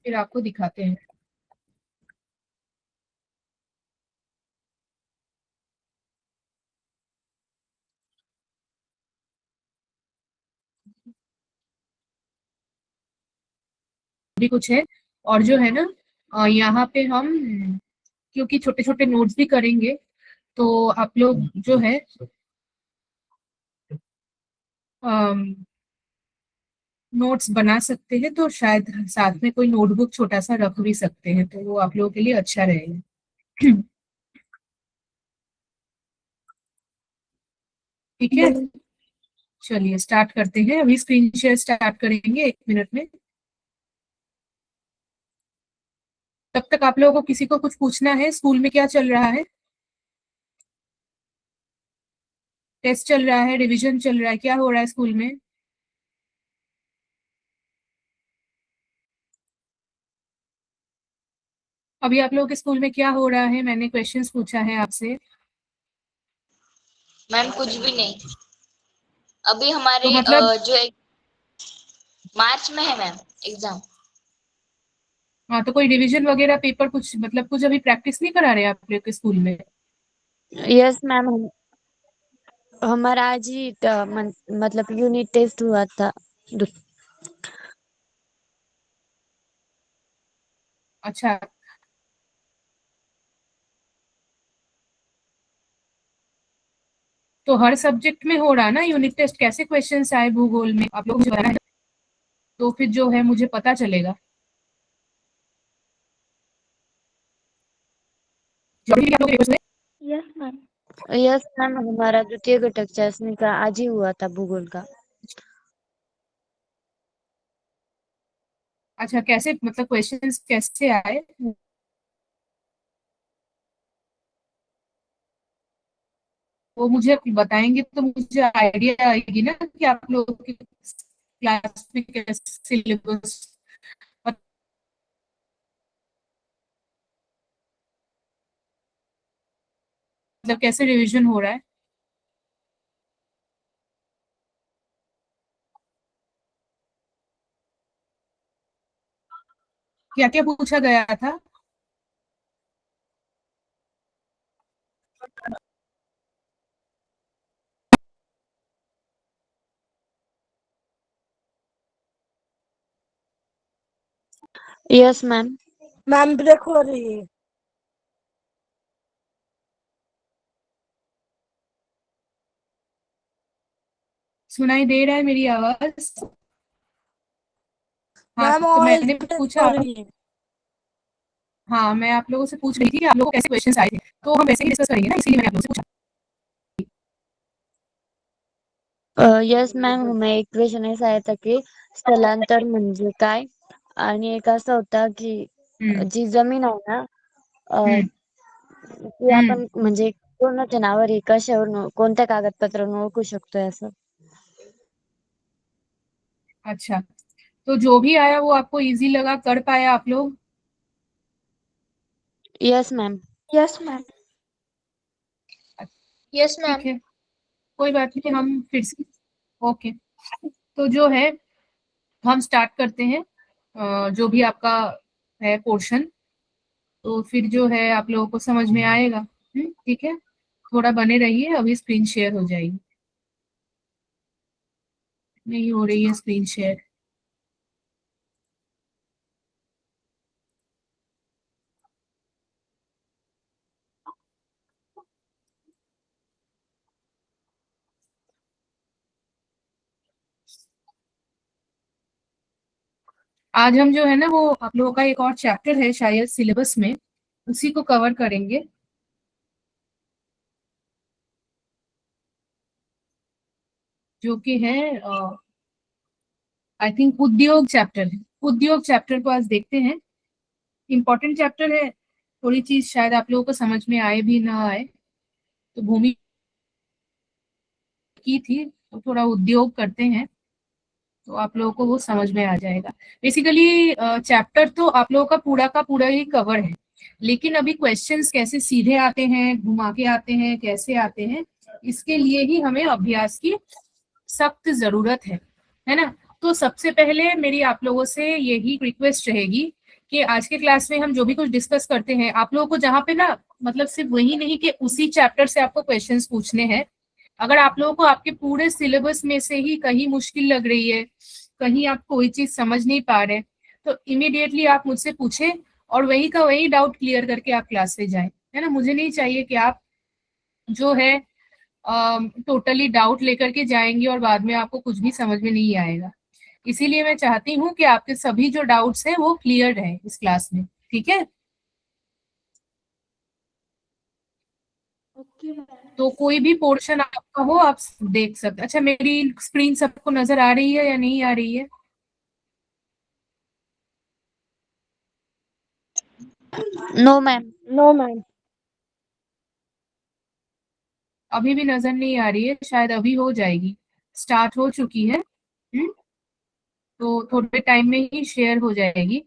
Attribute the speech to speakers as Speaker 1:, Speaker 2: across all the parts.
Speaker 1: फिर आपको दिखाते हैं। भी कुछ है। और जो है ना, यहाँ पे हम क्योंकि छोटे छोटे नोट्स भी करेंगे, तो आप लोग जो है नोट्स बना सकते हैं, तो शायद साथ में कोई नोटबुक छोटा सा रख भी सकते हैं, तो वो आप लोगों के लिए अच्छा रहेगा। ठीक है, चलिए स्टार्ट करते हैं। अभी स्क्रीन शेयर स्टार्ट करेंगे 1 मिनट में। तब तक आप लोगों को किसी को कुछ पूछना है? स्कूल में क्या चल रहा है? टेस्ट चल रहा है, रिवीजन चल रहा है, क्या हो रहा है स्कूल में? अभी आप लोगों के स्कूल में क्या हो रहा है? मैंने क्वेश्चंस पूछा है आपसे।
Speaker 2: मैम कुछ भी नहीं। अभी हमारे
Speaker 1: तो मतलब
Speaker 2: मार्च में है मैम एग्जाम।
Speaker 1: हाँ, तो कोई रिवीजन वगैरह पेपर कुछ मतलब कुछ अभी प्रैक्टिस नहीं करा रहे आप लोग के स्कूल में?
Speaker 3: यस मैम, हमारा आज ही मतलब यूनिट टेस्ट हुआ था।
Speaker 1: अच्छा, तो हर सब्जेक्ट में हो रहा है ना यूनिट टेस्ट? कैसे क्वेश्चंस आए भूगोल में आप लोग मुझे बताना है, तो फिर जो है मुझे पता चलेगा। ज्योग्राफी के आप लोग पेपर्स हुए?
Speaker 3: यस मैम, हमारा द्वितीय घटक चाशनी का आज ही हुआ था, भूगोल का।
Speaker 1: अच्छा, कैसे मतलब क्वेश्चंस कैसे आए वो मुझे बताएंगे तो मुझे आइडिया आएगी ना कि आप लोग की क्लास में कैसे सिलेबस, मतलब कैसे रिवीजन हो रहा है। क्या क्या पूछा गया था?
Speaker 3: Yes ma'am.
Speaker 4: मैम ब्रेक हो रही है।
Speaker 1: सुनाई दे रहा है मेरी आवाज? हाँ,
Speaker 4: मैम
Speaker 1: तो
Speaker 4: वॉइस
Speaker 1: मैंने
Speaker 4: ब्रेक हो
Speaker 1: पूछा।
Speaker 4: रही है।
Speaker 1: हाँ, मैं आप लोगों से पूछ रही थी कि आप लोगों को कैसे क्वेश्चंस आए थे, तो हम वैसे ही डिस्कस करेंगे ना, इसीलिए मैंने आप लोगों से पूछा।
Speaker 3: यस मैम, हमें एक क्वेश्चन ऐसा आया था की स्थलांतर म्हणजे काय, आणि एक असा होता की
Speaker 1: हम्म
Speaker 3: जी जमीन आहे ना,
Speaker 1: हम्म
Speaker 3: ती
Speaker 1: हम्म
Speaker 3: आपण म्हणजे कोणाच्या नावावर आहे, कशावर, कोणत्या कागदपत्रावर ओळखू शकतोय असं.
Speaker 1: अच्छा, तो जो भी आया वो आपको इजी लगा, कर पाया आप लोग?
Speaker 3: Yes ma'am.
Speaker 4: Yes ma'am.
Speaker 2: Yes
Speaker 1: ठीक
Speaker 2: मैम।
Speaker 1: है, कोई बात नहीं, हम फिर से ओके। तो जो है हम स्टार्ट करते हैं जो भी आपका है पोर्शन, तो फिर जो है आप लोगों को समझ में आएगा। ठीक है, थोड़ा बने रहिए, अभी स्क्रीन शेयर हो जाएगी। नहीं हो रही है स्क्रीन शेयर। आज हम जो है ना, वो आप लोगों का एक और चैप्टर है शायद सिलेबस में, उसी को कवर करेंगे, जो कि है आई थिंक उद्योग चैप्टर है। उद्योग चैप्टर को आज देखते हैं। इम्पोर्टेंट चैप्टर है, थोड़ी चीज शायद आप लोगों को समझ में आए भी ना आए। तो भूमि की थी, तो थोड़ा उद्योग करते हैं, तो आप लोगों को वो समझ में आ जाएगा। बेसिकली चैप्टर तो आप लोगों का पूरा ही कवर है, लेकिन अभी क्वेश्चंस कैसे सीधे आते हैं, घुमा के आते हैं, कैसे आते हैं, इसके लिए ही हमें अभ्यास की सख्त जरूरत है ना? तो सबसे पहले मेरी आप लोगों से यही रिक्वेस्ट रहेगी कि आज के क्लास में हम जो भी कुछ डिस्कस करते हैं, आप लोगों को जहाँ पे ना मतलब सिर्फ वही नहीं कि उसी चैप्टर से आपको क्वेश्चंस पूछने हैं। अगर आप लोगों को आपके पूरे सिलेबस में से ही कहीं मुश्किल लग रही है, कहीं आप कोई चीज समझ नहीं पा रहे, तो इमीडिएटली आप मुझसे पूछे और वही का वही डाउट क्लियर करके आप क्लास से जाएं, है ना। मुझे नहीं चाहिए कि आप जो है टोटली डाउट लेकर के जाएंगे और बाद में आपको कुछ भी समझ में नहीं आएगा। इसीलिए मैं चाहती हूँ कि आपके सभी जो डाउट्स हैं वो क्लियर रहे इस क्लास में, ठीक है।
Speaker 4: Okay ma'am.
Speaker 1: तो कोई भी पोर्शन आपका हो आप देख सकते। अच्छा, मेरी स्क्रीन सबको नजर आ रही है या नहीं आ रही है?
Speaker 3: No ma'am.
Speaker 4: No ma'am.
Speaker 1: अभी भी नजर नहीं आ रही है? शायद अभी हो जाएगी, स्टार्ट हो चुकी है। तो थोड़े टाइम में ही शेयर हो जाएगी।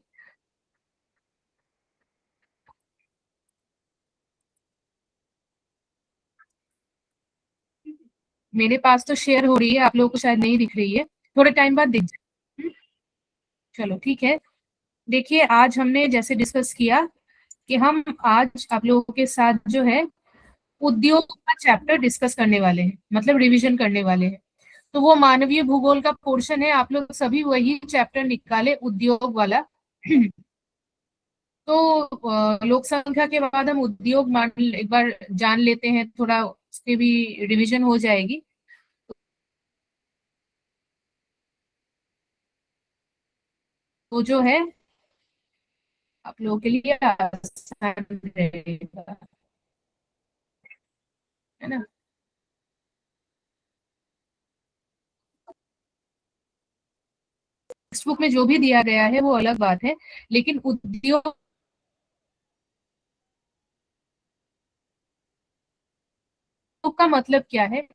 Speaker 1: मेरे पास तो शेयर हो रही है, आप लोगों को शायद नहीं दिख रही है, थोड़े टाइम बाद दिख जाए। चलो ठीक है। देखिए, आज हमने जैसे डिस्कस किया कि हम आज आप लोगों के साथ जो है उद्योग का चैप्टर डिस्कस करने वाले हैं, मतलब रिवीजन करने वाले हैं। तो वो मानवीय भूगोल का पोर्शन है, आप लोग सभी वही चैप्टर निकाले, उद्योग वाला। तो लोक संख्या के बाद हम उद्योग मान एक बार जान लेते हैं, थोड़ा उसके भी रिवीजन हो जाएगी। तो जो है आप लोगों के लिए आसान रहेगा, है ना। टेक्स्ट बुक में जो भी दिया गया है वो अलग बात है, लेकिन उद्योग का मतलब क्या है,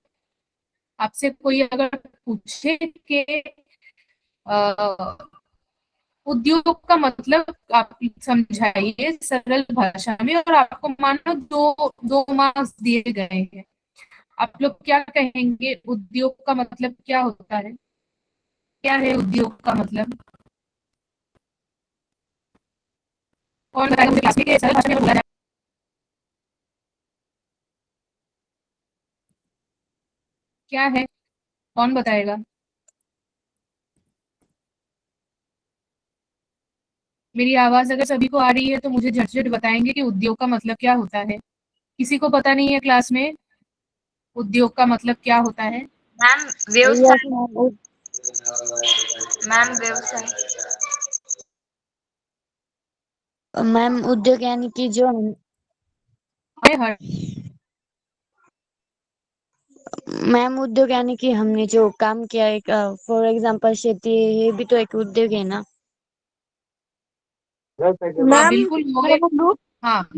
Speaker 1: आपसे कोई अगर पूछे कि उद्योग का मतलब आप समझाइए सरल भाषा में, और आपको मानो दो दो मार्क्स दिए गए हैं, आप लोग क्या कहेंगे उद्योग का मतलब क्या होता है? क्या है उद्योग का मतलब? कौन बताएगा मुझे क्लास में कि सरल भाषा में बोला जाए? क्या है, कौन बताएगा? मेरी आवाज अगर सभी को आ रही है तो मुझे झटझट बताएंगे कि उद्योग का मतलब क्या होता है। किसी को पता नहीं है क्लास में उद्योग का मतलब क्या होता है?
Speaker 2: मैम
Speaker 3: यस
Speaker 2: व्यवसाय।
Speaker 3: मैम।
Speaker 2: मैम व्यवसाय।
Speaker 3: मैम उद्योग यानी कि जो हम
Speaker 1: है हर
Speaker 3: मैम उद्योग यानी कि हमने जो काम किया, एक फॉर एग्जांपल खेती है, ये भी तो एक उद्योग है ना।
Speaker 1: हाँ
Speaker 4: मैम
Speaker 1: बिल्कुल वो
Speaker 4: मैं
Speaker 1: एक।
Speaker 4: बोलूं?
Speaker 1: हाँ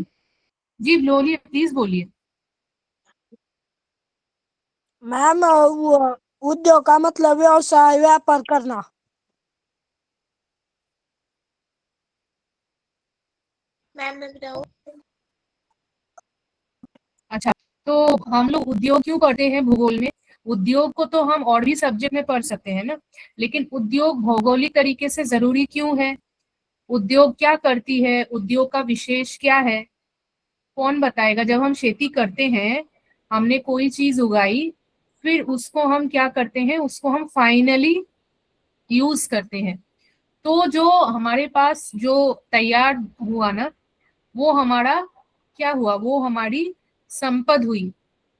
Speaker 1: जी बोलिए, प्लीज बोलिए।
Speaker 4: मैम वो उद्योग का मतलब व्यवसाय व्यापार करना।
Speaker 2: मैम मैं बताऊँ?
Speaker 1: अच्छा, तो हम लोग उद्योग क्यों पढ़ते हैं भूगोल में? उद्योग को तो हम और भी सब्जेक्ट में पढ़ सकते हैं ना, लेकिन उद्योग भौगोलिक तरीके से जरूरी क्यों है? उद्योग क्या करती है, उद्योग का विशेष क्या है, कौन बताएगा? जब हम खेती करते हैं, हमने कोई चीज उगाई, फिर उसको हम क्या करते हैं, उसको हम फाइनली यूज करते हैं। तो जो हमारे पास जो तैयार हुआ ना, वो हमारा क्या हुआ, वो हमारी संपद हुई।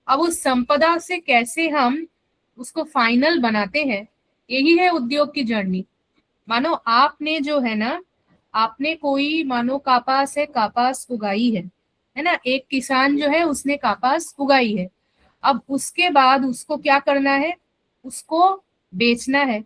Speaker 1: अब उस संपदा से कैसे हम उसको फाइनल बनाते हैं, यही है उद्योग की जर्नी। मानो आपने जो है ना, आपने कोई मानो कपास है, कपास उगाई है ना, एक किसान जो है उसने कपास उगाई है। अब उसके बाद उसको क्या करना है, उसको बेचना है,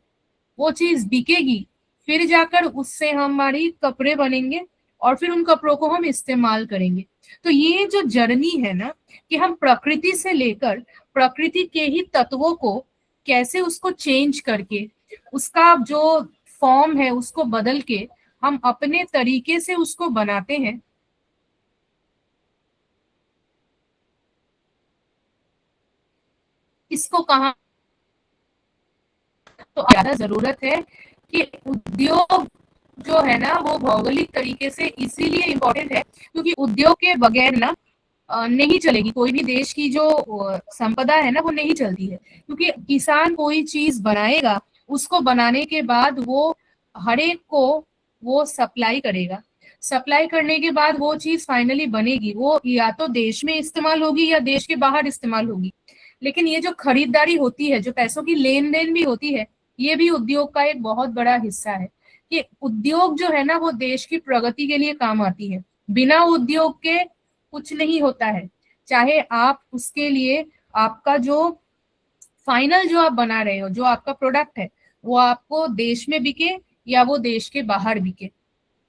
Speaker 1: वो चीज बिकेगी, फिर जाकर उससे हमारी कपड़े बनेंगे और फिर उन कपड़ों को हम इस्तेमाल करेंगे। तो ये जो जर्नी है ना, कि हम प्रकृति से लेकर प्रकृति के ही तत्वों को कैसे उसको चेंज करके उसका जो फॉर्म है उसको बदल के हम अपने तरीके से उसको बनाते हैं, इसको कहा तो ज्यादा जरूरत है कि उद्योग जो है ना वो भौगोलिक तरीके से इसीलिए इम्पोर्टेंट है क्योंकि उद्योग के बगैर ना नहीं चलेगी कोई भी देश की जो संपदा है ना वो नहीं चलती है क्योंकि किसान कोई चीज बनाएगा उसको बनाने के बाद वो हर एक को वो सप्लाई करेगा। सप्लाई करने के बाद वो चीज फाइनली बनेगी, वो या तो देश में इस्तेमाल होगी या देश के बाहर इस्तेमाल होगी। लेकिन ये जो खरीदारी होती है, जो पैसों की लेन देन भी होती है, ये भी उद्योग का एक बहुत बड़ा हिस्सा है कि उद्योग जो है ना वो देश की प्रगति के लिए काम आती है। बिना उद्योग के कुछ नहीं होता है। चाहे आप उसके लिए आपका जो फाइनल जो आप बना रहे हो, जो आपका प्रोडक्ट है, वो आपको देश में बिके या वो देश के बाहर बिके।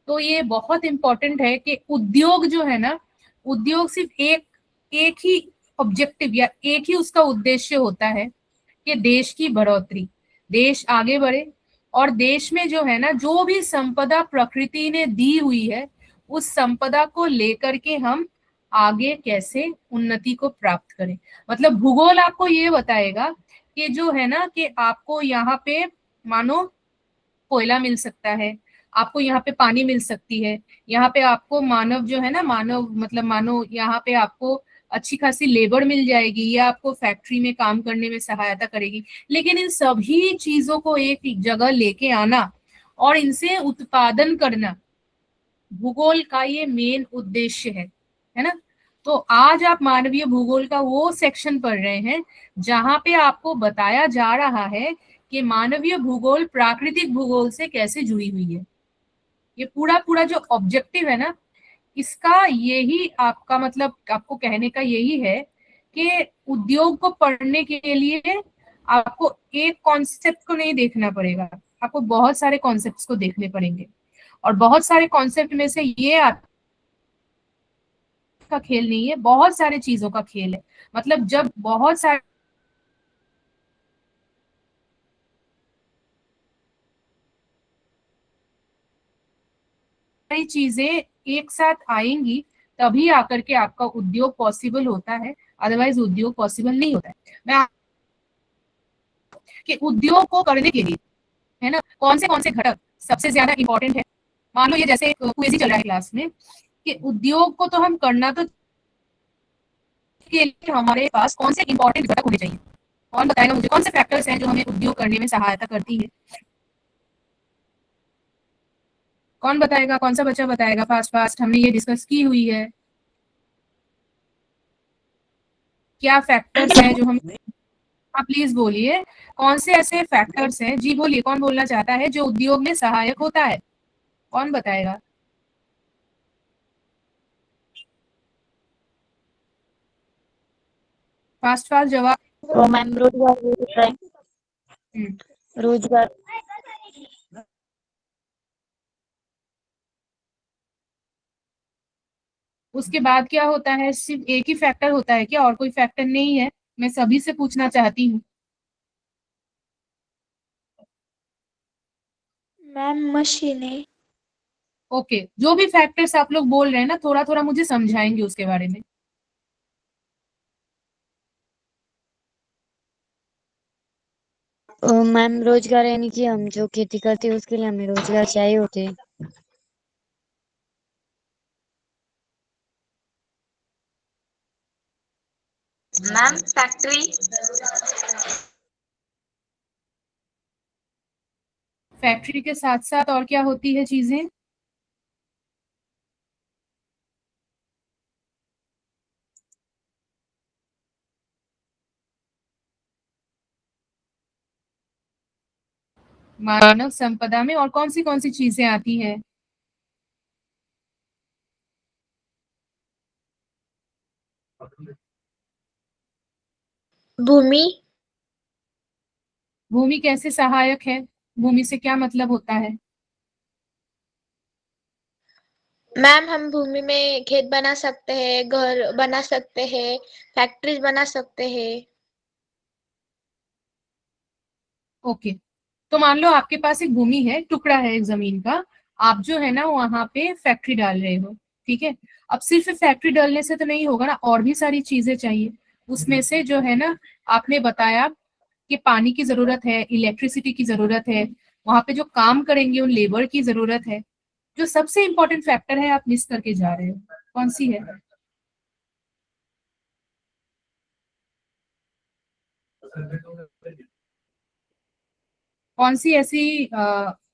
Speaker 1: तो ये बहुत इंपॉर्टेंट है कि उद्योग जो है ना, उद्योग सिर्फ एक एक ही ऑब्जेक्टिव या एक ही उसका उद्देश्य होता है कि देश की बढ़ोतरी, देश आगे बढ़े और देश में जो है ना जो भी संपदा प्रकृति ने दी हुई है उस संपदा को लेकर के हम आगे कैसे उन्नति को प्राप्त करें। मतलब भूगोल आपको ये बताएगा कि जो है ना कि आपको यहाँ पे मानो कोयला मिल सकता है, आपको यहाँ पे पानी मिल सकती है, यहाँ पे आपको मानव जो है ना, मानव मतलब मानो यहाँ पे आपको अच्छी खासी लेबर मिल जाएगी या आपको फैक्ट्री में काम करने में सहायता करेगी। लेकिन इन सभी चीजों को एक जगह लेके आना और इनसे उत्पादन करना भूगोल का ये मेन उद्देश्य है ना। तो आज आप मानवीय भूगोल का वो सेक्शन पढ़ रहे हैं जहां पे आपको बताया जा रहा है कि मानवीय भूगोल प्राकृतिक भूगोल से कैसे जुड़ी हुई है। ये पूरा पूरा जो ऑब्जेक्टिव है ना, इसका यही आपका मतलब आपको कहने का यही है कि उद्योग को पढ़ने के लिए आपको एक कॉन्सेप्ट को नहीं देखना पड़ेगा, आपको बहुत सारे कॉन्सेप्ट्स को देखने पड़ेंगे। और बहुत सारे कॉन्सेप्ट में से ये आपका खेल नहीं है, बहुत सारे चीजों का खेल है। मतलब जब बहुत सारे चीजें एक साथ आएंगी तभी आकर के आपका उद्योग पॉसिबल होता है, अदरवाइज उद्योग पॉसिबल नहीं होता है। मैं कि उद्योग को करने के लिए है ना कौन से घटक सबसे ज्यादा इंपॉर्टेंट है। मान लो ये जैसे क्विज चल रहा है क्लास में कि उद्योग को तो हम करना तो के लिए हमारे पास कौन से इंपॉर्टेंट घटक होने चाहिए। कौन बताएगा मुझे कौन से फैक्टर्स हैं जो हमें उद्योग करने में सहायता करती है। कौन बताएगा, कौन सा बच्चा बताएगा फास्ट फास्ट, हमने ये डिस्कस की हुई है। क्या फैक्टर्स हैं जो हम, आप प्लीज बोलिए कौन से ऐसे फैक्टर्स हैं। जी बोलिए, कौन बोलना चाहता है जो उद्योग में सहायक होता है, कौन बताएगा। फास्ट फास्ट जवाब।
Speaker 3: और मैम रोजगार भी होता है। रोजगार
Speaker 1: उसके बाद क्या होता है, सिर्फ एक ही फैक्टर होता है क्या, और कोई फैक्टर नहीं है? मैं सभी से पूछना चाहती हूँ।
Speaker 2: मैम मशीनें।
Speaker 1: ओके, जो भी फैक्टर्स आप लोग बोल रहे हैं ना, थोड़ा थोड़ा मुझे समझाएंगे उसके बारे में।
Speaker 3: मैम रोजगार यानी कि हम जो खेती करते हैं उसके लिए हमें रोजगार चाहिए होते हैं।
Speaker 2: Ma'am factory.
Speaker 1: फैक्ट्री के साथ साथ और क्या होती है चीजें। मानव संपदा में और कौन सी चीजें आती हैं।
Speaker 2: भूमि।
Speaker 1: भूमि कैसे सहायक है, भूमि से क्या मतलब होता है।
Speaker 2: मैम हम भूमि में खेत बना सकते हैं, घर बना सकते हैं, फैक्ट्रीज बना सकते हैं।
Speaker 1: ओके, तो मान लो आपके पास एक भूमि है, टुकड़ा है एक जमीन का, आप जो है ना वहां पे फैक्ट्री डाल रहे हो, ठीक है। अब सिर्फ फैक्ट्री डालने से तो नहीं होगा ना, और भी सारी चीजें चाहिए। उसमें से जो है ना आपने बताया कि पानी की जरूरत है, इलेक्ट्रिसिटी की जरूरत है, वहां पे जो काम करेंगे उन लेबर की जरूरत है। जो सबसे इंपॉर्टेंट फैक्टर है आप मिस करके जा रहे हो, कौन सी है? कौन सी ऐसी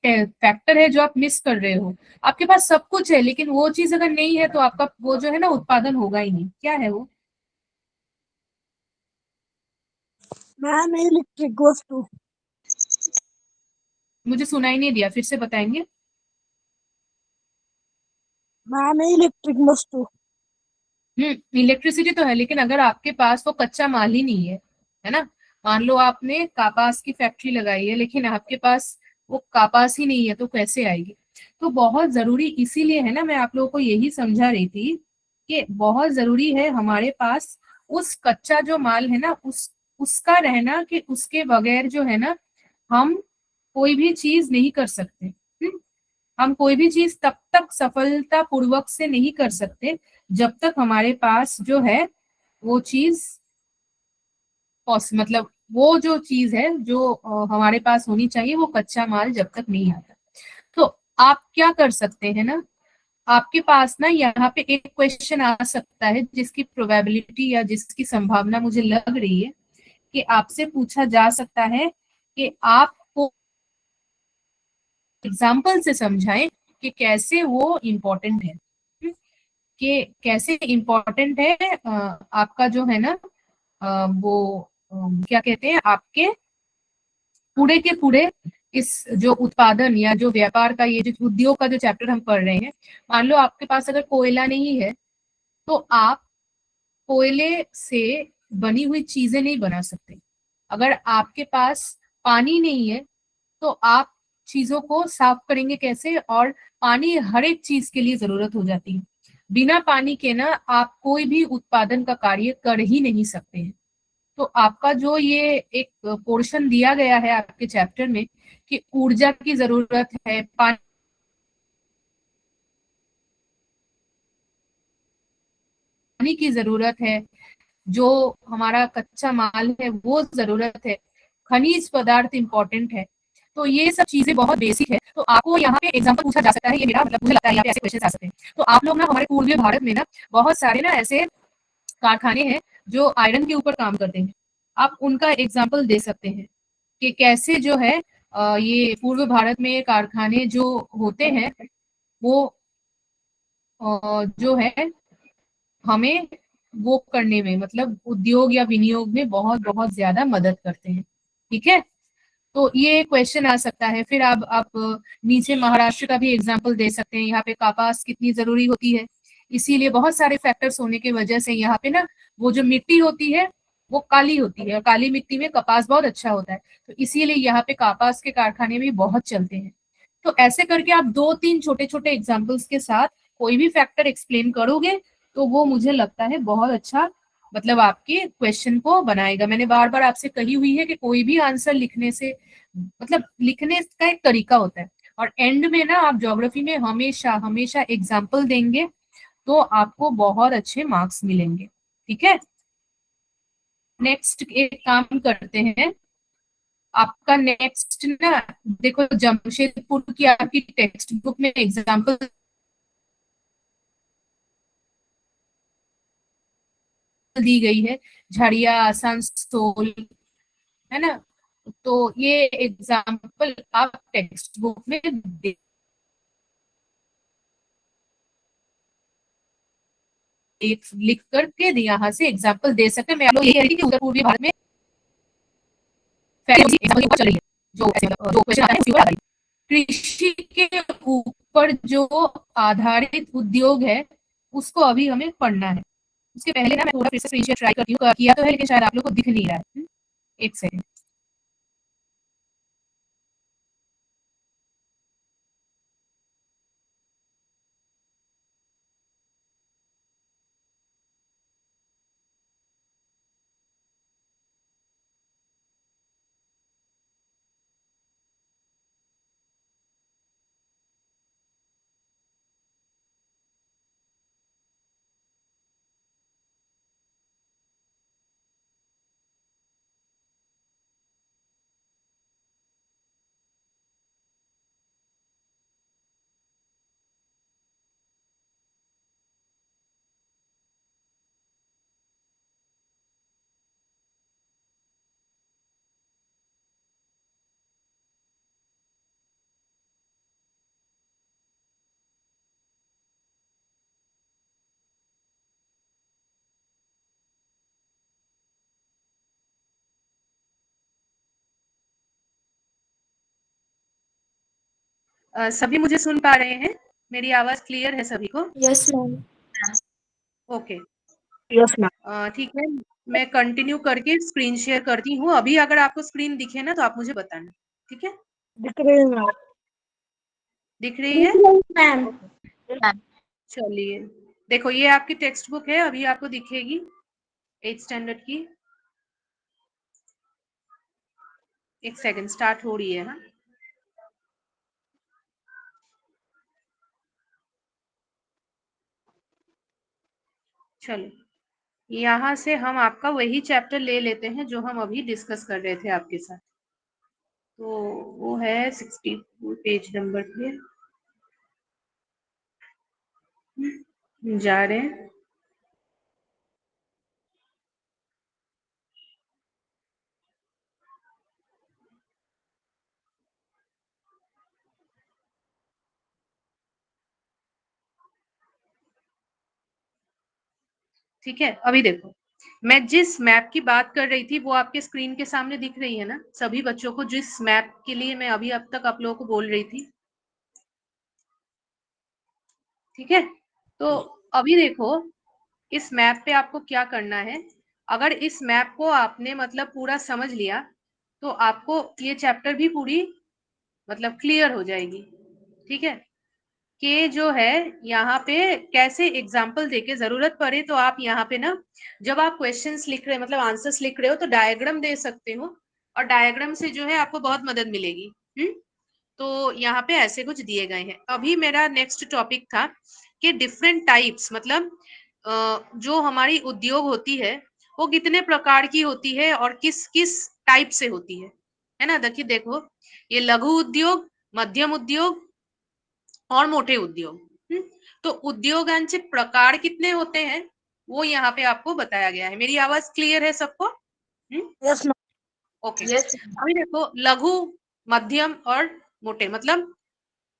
Speaker 1: फैक्टर है जो आप मिस कर रहे हो? आपके पास सब कुछ है लेकिन वो चीज अगर नहीं है तो आपका वो जो है ना उत्पादन होगा ही नहीं। क्या है वो?
Speaker 4: मैम इलेक्ट्रिक वस्तु।
Speaker 1: मुझे सुनाई नहीं दिया, फिर से बताएंगे?
Speaker 4: मैम इलेक्ट्रिक वस्तु।
Speaker 1: इलेक्ट्रिसिटी तो है लेकिन अगर आपके पास वो कच्चा माल ही नहीं है ना। मान लो आपने कपास की फैक्ट्री लगाई है लेकिन आपके पास वो कपास ही नहीं है तो कैसे आएगी? तो बहुत जरूरी इसीलिए है ना, मैं आप लोगों को यही समझा रही थी कि बहुत जरूरी है हमारे पास उस कच्चा जो माल है ना उसका रहना, कि उसके बगैर जो है ना हम कोई भी चीज नहीं कर सकते। हम कोई भी चीज तब तक सफलता पूर्वक से नहीं कर सकते जब तक हमारे पास जो है वो चीज मतलब वो जो चीज है जो हमारे पास होनी चाहिए, वो कच्चा माल जब तक नहीं आता। तो आप क्या कर सकते हैं ना, आपके पास ना यहाँ पे एक क्वेश्चन आ सकता है जिसकी प्रोबेबिलिटी या जिसकी संभावना मुझे लग रही है कि आपसे पूछा जा सकता है कि आपको एग्जाम्पल से समझाएं कि कैसे वो इम्पोर्टेंट है। कि कैसे इम्पोर्टेंट है आपका जो है ना वो क्या कहते हैं आपके पूरे के पूरे इस जो उत्पादन या जो व्यापार का, ये जो उद्योग का जो चैप्टर हम पढ़ रहे हैं। मान लो आपके पास अगर कोयला नहीं है तो आप कोयले से बनी हुई चीजें नहीं बना सकते। अगर आपके पास पानी नहीं है तो आप चीजों को साफ करेंगे कैसे? और पानी हर एक चीज के लिए जरूरत हो जाती है। बिना पानी के ना आप कोई भी उत्पादन का कार्य कर ही नहीं सकते हैं। तो आपका जो ये एक पोर्शन दिया गया है आपके चैप्टर में कि ऊर्जा की जरूरत है, पानी की जरूरत है, जो हमारा कच्चा माल है वो जरूरत है, खनिज पदार्थ इंपॉर्टेंट है। तो ये सब चीजें बहुत बेसिक है। तो आपको यहाँ पे एग्जांपल पूछा जा सकता है, ये मेरा मतलब मुझे लगता है यहाँ पे ऐसे क्वेश्चन आ सकते हैं। तो आप लोग ना हमारे पूर्वी भारत में ना बहुत सारे ना ऐसे कारखाने हैं जो आयरन के ऊपर काम करते हैं। आप उनका एग्जाम्पल दे सकते हैं कि कैसे जो है ये पूर्व भारत में कारखाने जो होते हैं वो जो है हमें वो करने में मतलब उद्योग या विनियोग में बहुत बहुत ज्यादा मदद करते हैं। ठीक है, तो ये क्वेश्चन आ सकता है। फिर आप नीचे महाराष्ट्र का भी एग्जाम्पल दे सकते हैं। यहाँ पे कपास कितनी जरूरी होती है, इसीलिए बहुत सारे फैक्टर्स होने की वजह से यहाँ पे ना वो जो मिट्टी होती है वो काली होती है और काली मिट्टी में कपास बहुत अच्छा होता है। तो इसीलिए यहाँ पे कपास के कारखाने भी बहुत चलते हैं। तो ऐसे करके आप दो तीन छोटे छोटे एग्जाम्पल्स के साथ कोई भी फैक्टर एक्सप्लेन करोगे तो वो मुझे लगता है बहुत अच्छा मतलब आपके क्वेश्चन को बनाएगा। मैंने बार बार आपसे कही हुई है कि कोई भी आंसर लिखने से मतलब लिखने का एक तरीका होता है, और एंड में ना आप ज्योग्राफी में हमेशा हमेशा एग्जाम्पल देंगे तो आपको बहुत अच्छे मार्क्स मिलेंगे। ठीक है, नेक्स्ट एक काम करते हैं। आपका नेक्स्ट ना देखो जमशेदपुर की आपकी टेक्स्ट बुक में एग्जाम्पल दी गई है, झड़िया आसनसोल, है ना। तो ये एग्जाम्पल आप टेक्स्ट बुक में लिख करके यहाँ से एग्जाम्पल दे सकते हैं। मैं आप लोग यही कह रही थी कि उत्तर पूर्वी भारत में चल रही है जो जो क्वेश्चन आता है उसी पर आधारित कृषि के ऊपर जो आधारित उद्योग है उसको अभी हमें पढ़ना है। उसके पहले ना मैं थोड़ा फिर से स्क्रीन ट्राई करती हूँ, किया तो है लेकिन शायद आप लोग को दिख नहीं रहा है। एक सेकंड। सभी मुझे सुन पा रहे हैं? मेरी आवाज क्लियर है सभी को?
Speaker 2: Yes ma'am.
Speaker 1: Okay,
Speaker 4: yes ma'am.
Speaker 1: ठीक है, मैं कंटिन्यू करके स्क्रीन शेयर करती हूँ। अभी अगर आपको स्क्रीन दिखे ना तो आप मुझे बताना, ठीक है?
Speaker 4: दिख रही है मैम।
Speaker 1: दिख रही है?
Speaker 2: मैम।
Speaker 1: चलिए, देखो ये आपकी टेक्स्ट बुक है, अभी आपको दिखेगी 8th स्टैंडर्ड की। एक सेकंड, स्टार्ट हो रही है। हाँ, चलो यहाँ से हम आपका वही चैप्टर ले लेते हैं जो हम अभी डिस्कस कर रहे थे आपके साथ। तो वो है 64 पेज नंबर पे जा रहे हैं। ठीक है, अभी देखो, मैं जिस मैप की बात कर रही थी वो आपके स्क्रीन के सामने दिख रही है ना सभी बच्चों को? जिस मैप के लिए मैं अभी अब तक आप लोगों को बोल रही थी, ठीक है? तो अभी देखो, इस मैप पे आपको क्या करना है। अगर इस मैप को आपने मतलब पूरा समझ लिया तो आपको ये चैप्टर भी पूरी मतलब क्लियर हो जाएगी, ठीक है? कि जो है यहाँ पे कैसे एग्जाम्पल देके, जरूरत पड़े तो आप यहाँ पे ना जब आप क्वेश्चंस लिख रहे मतलब आंसर्स लिख रहे हो तो डायग्राम दे सकते हो, और डायग्राम से जो है आपको बहुत मदद मिलेगी। तो यहाँ पे ऐसे कुछ दिए गए हैं। अभी मेरा नेक्स्ट टॉपिक था कि डिफरेंट टाइप्स, मतलब जो हमारी उद्योग होती है वो कितने प्रकार की होती है और किस किस टाइप से होती है ना? देखिए, देखो, ये लघु उद्योग, मध्यम उद्योग और मोटे उद्योग। तो उद्योगांचे प्रकार कितने होते हैं वो यहाँ पे आपको बताया गया है। मेरी आवाज क्लियर है सबको?
Speaker 4: Yes ma'am.
Speaker 1: ओके, अभी देखो, लघु, मध्यम और मोटे, मतलब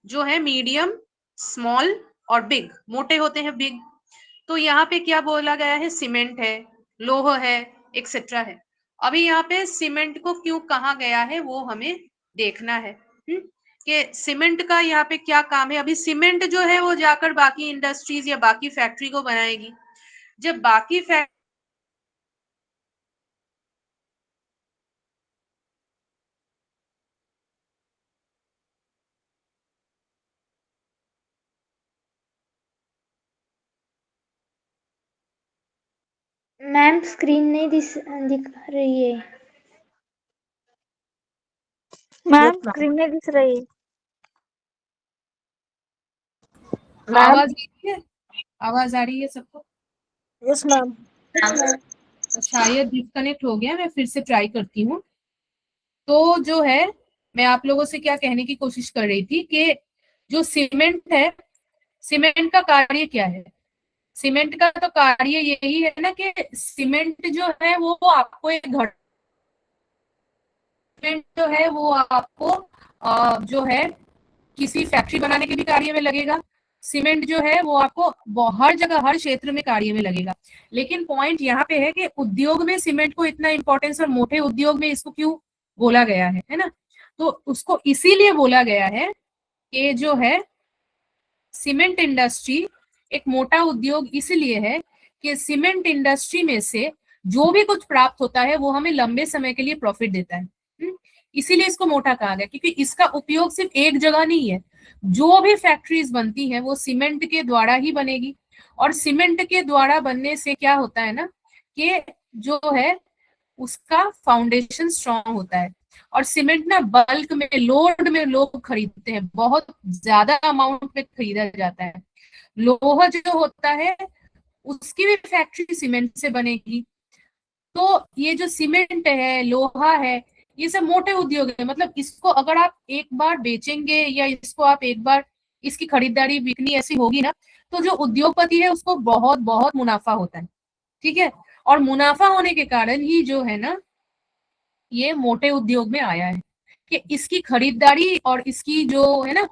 Speaker 1: जो है मीडियम, स्मॉल और बिग। मोटे होते हैं बिग। तो यहाँ पे क्या बोला गया है? सीमेंट है, लोह है, एक्सेट्रा है। अभी यहाँ पे सीमेंट को क्यों कहा गया है वो हमें देखना है कि सीमेंट का यहाँ पे क्या काम है। अभी सीमेंट जो है वो जाकर बाकी इंडस्ट्रीज या बाकी फैक्ट्री को बनाएगी। जब बाकी
Speaker 2: मैम स्क्रीन नहीं दिख रही है।
Speaker 3: मैम स्क्रीन में दिख रही।
Speaker 4: मैम।
Speaker 1: आवाज आ रही है? आवाज आ रही है सबको?
Speaker 4: Yes ma'am.
Speaker 1: शायद डिस्कनेक्ट हो गया, मैं फिर से ट्राई करती हूँ। तो जो है, मैं आप लोगों से क्या कहने की कोशिश कर रही थी कि जो सीमेंट है, सीमेंट का कार्य क्या है? सीमेंट का तो कार्य यही है ना कि सीमेंट जो है वो आपको एक घर, सीमेंट जो है वो आपको जो है किसी फैक्ट्री बनाने के भी कार्य में लगेगा। सीमेंट जो है वो आपको हर जगह, हर क्षेत्र में कार्य में लगेगा। लेकिन पॉइंट यहाँ पे है कि उद्योग में सीमेंट को इतना इंपॉर्टेंस और मोटे उद्योग में इसको क्यों बोला गया है ना? तो उसको इसीलिए बोला गया है कि जो है सीमेंट इंडस्ट्री एक मोटा उद्योग इसलिए है कि सीमेंट इंडस्ट्री में से जो भी कुछ प्राप्त होता है वो हमें लंबे समय के लिए प्रॉफिट देता है। इसीलिए इसको मोटा कहा गया, क्योंकि इसका उपयोग सिर्फ एक जगह नहीं है। जो भी फैक्ट्रीज बनती हैं वो सीमेंट के द्वारा ही बनेगी, और सीमेंट के द्वारा बनने से क्या होता है ना कि जो है उसका फाउंडेशन स्ट्रांग होता है। और सीमेंट ना बल्क में, लोड में लोग खरीदते हैं, बहुत ज्यादा अमाउंट में खरीदा जाता है। लोहा जो होता है उसकी भी फैक्ट्री सीमेंट से बनेगी। तो ये जो सीमेंट है, लोहा है, ये सब मोटे उद्योग है। मतलब इसको अगर आप एक बार बेचेंगे या इसको आप एक बार इसकी खरीदारी बिकनी ऐसी होगी ना, तो जो उद्योगपति है उसको बहुत बहुत मुनाफा होता है, ठीक है? और मुनाफा होने के कारण ही जो है ना ये मोटे उद्योग में आया है कि इसकी खरीदारी और इसकी जो है ना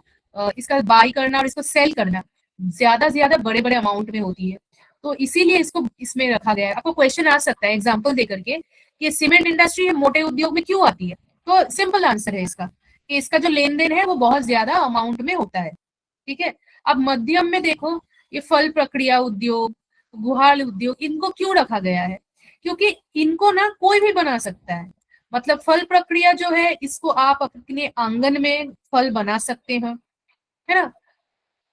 Speaker 1: इसका बाई करना और इसको सेल करना ज्यादा से ज्यादा बड़े बड़े अमाउंट में होती है। तो इसीलिए इसको इसमें रखा गया है। आपको क्वेश्चन आ सकता है एग्जांपल दे करके कि सीमेंट इंडस्ट्री मोटे उद्योग में क्यों आती है? तो सिंपल आंसर है इसका कि इसका जो लेन देन है वो बहुत ज्यादा अमाउंट में होता है। ठीक है, अब मध्यम में देखो, ये फल प्रक्रिया उद्योग, गुहाल उद्योग, इनको क्यों रखा गया है? क्योंकि इनको ना कोई भी बना सकता है। मतलब फल प्रक्रिया जो है, इसको आप अपने आंगन में फल बना सकते हैं, है ना।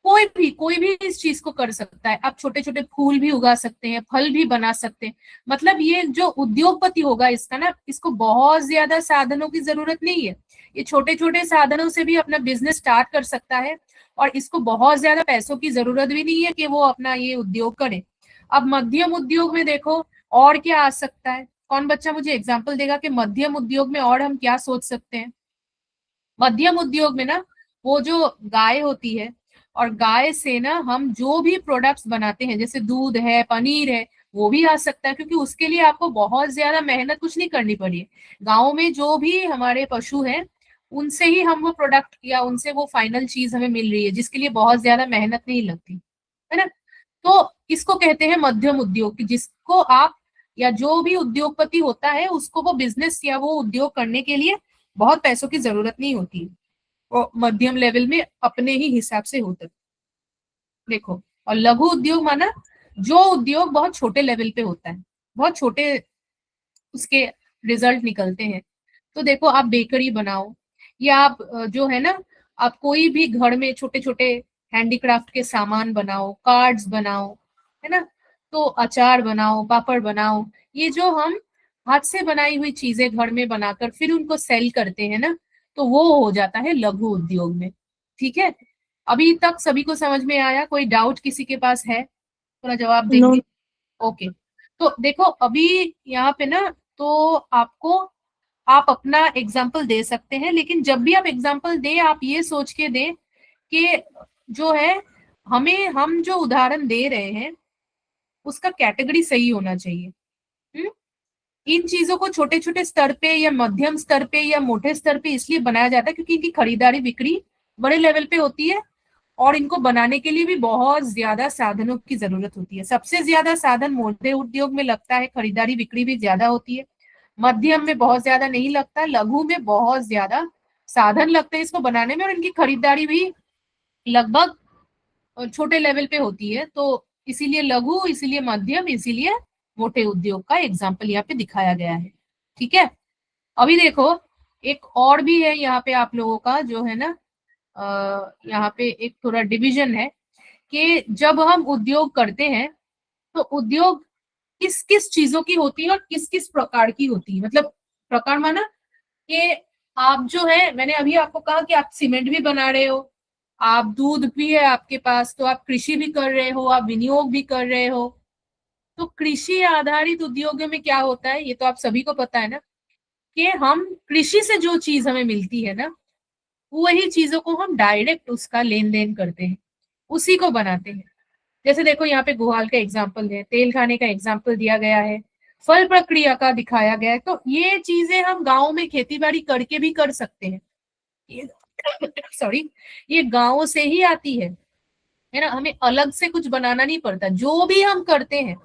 Speaker 1: कोई भी इस चीज को कर सकता है। आप छोटे छोटे फूल भी उगा सकते हैं, फल भी बना सकते हैं। मतलब ये जो उद्योगपति होगा इसका ना, इसको बहुत ज्यादा साधनों की जरूरत नहीं है। ये छोटे छोटे साधनों से भी अपना बिजनेस स्टार्ट कर सकता है, और इसको बहुत ज्यादा पैसों की जरूरत भी नहीं है कि वो अपना ये उद्योग करे। अब मध्यम उद्योग में देखो और क्या आ सकता है। कौन बच्चा मुझे एग्जाम्पल देगा कि मध्यम उद्योग में और हम क्या सोच सकते हैं? मध्यम उद्योग में ना, वो जो गाय होती है, और गाय से ना हम जो भी प्रोडक्ट्स बनाते हैं, जैसे दूध है, पनीर है, वो भी आ सकता है। क्योंकि उसके लिए आपको बहुत ज्यादा मेहनत कुछ नहीं करनी पड़ी है। गाँव में जो भी हमारे पशु हैं, उनसे ही हम वो प्रोडक्ट या उनसे वो फाइनल चीज हमें मिल रही है, जिसके लिए बहुत ज्यादा मेहनत नहीं लगती, है ना। तो इसको कहते हैं मध्यम उद्योग, कि जिसको आप या जो भी उद्योगपति होता है उसको वो बिजनेस या वो उद्योग करने के लिए बहुत पैसों की जरूरत नहीं होती, वो मध्यम लेवल में अपने ही हिसाब से होता है। देखो, और लघु उद्योग माना जो उद्योग बहुत छोटे लेवल पे होता है, बहुत छोटे उसके रिजल्ट निकलते हैं। तो देखो, आप बेकरी बनाओ, या आप जो है ना, आप कोई भी घर में छोटे छोटे हैंडीक्राफ्ट के सामान बनाओ, कार्ड्स बनाओ, है ना। तो अचार बनाओ, पापड़ बनाओ, ये जो हम हाथ से बनाई हुई चीजें घर में बनाकर फिर उनको सेल करते हैं ना, तो वो हो जाता है लघु उद्योग में। ठीक है, अभी तक सभी को समझ में आया? कोई डाउट किसी के पास है? थोड़ा जवाब
Speaker 4: नो।
Speaker 1: देंगे। ओके, तो देखो अभी यहाँ पे ना, तो आपको आप अपना एग्जाम्पल दे सकते हैं, लेकिन जब भी आप एग्जाम्पल दें, आप ये सोच के दें कि जो है, हम जो उदाहरण दे रहे हैं उसका कैटेगरी सही होना चाहिए। हम्म? इन चीजों को छोटे छोटे स्तर पे या मध्यम स्तर पे या मोटे स्तर पे इसलिए बनाया जाता है क्योंकि इनकी खरीदारी बिक्री बड़े लेवल पे होती है, और इनको बनाने के लिए भी बहुत ज्यादा साधनों की जरूरत होती है। सबसे ज्यादा साधन मोटे उद्योग में लगता है, खरीदारी बिक्री भी ज्यादा होती है। मध्यम में बहुत ज्यादा नहीं लगता, लघु में बहुत ज्यादा साधन लगते हैं इसको बनाने में, और इनकी खरीदारी भी लगभग छोटे लेवल पे होती है। तो इसीलिए लघु, इसीलिए मध्यम, इसीलिए मोटे उद्योग का एग्जाम्पल यहाँ पे दिखाया गया है। ठीक है, अभी देखो एक और भी है यहाँ पे आप लोगों का, जो है ना, यहाँ पे एक थोड़ा डिवीजन है कि जब हम उद्योग करते हैं तो उद्योग किस किस चीजों की होती है और किस किस प्रकार की होती है। मतलब प्रकार माना कि आप जो है, मैंने अभी आपको कहा कि आप सीमेंट भी बना रहे हो, आप दूध भी है आपके पास, तो आप कृषि भी कर रहे हो, आप विनियोग भी कर रहे हो। तो कृषि आधारित उद्योगों में क्या होता है, ये तो आप सभी को पता है ना, कि हम कृषि से जो चीज हमें मिलती है ना, वही चीजों को हम डायरेक्ट उसका लेन देन करते हैं, उसी को बनाते हैं। जैसे देखो यहाँ पे गुहाल का एग्जाम्पल है, तेल खाने का एग्जाम्पल दिया गया है, फल प्रक्रिया का दिखाया गया है। तो ये चीजें हम गाँव में खेती बाड़ी करके भी कर सकते हैं। ये सॉरी, ये गाँव से ही आती है ना। हमें अलग से कुछ बनाना नहीं पड़ता। जो भी हम करते हैं,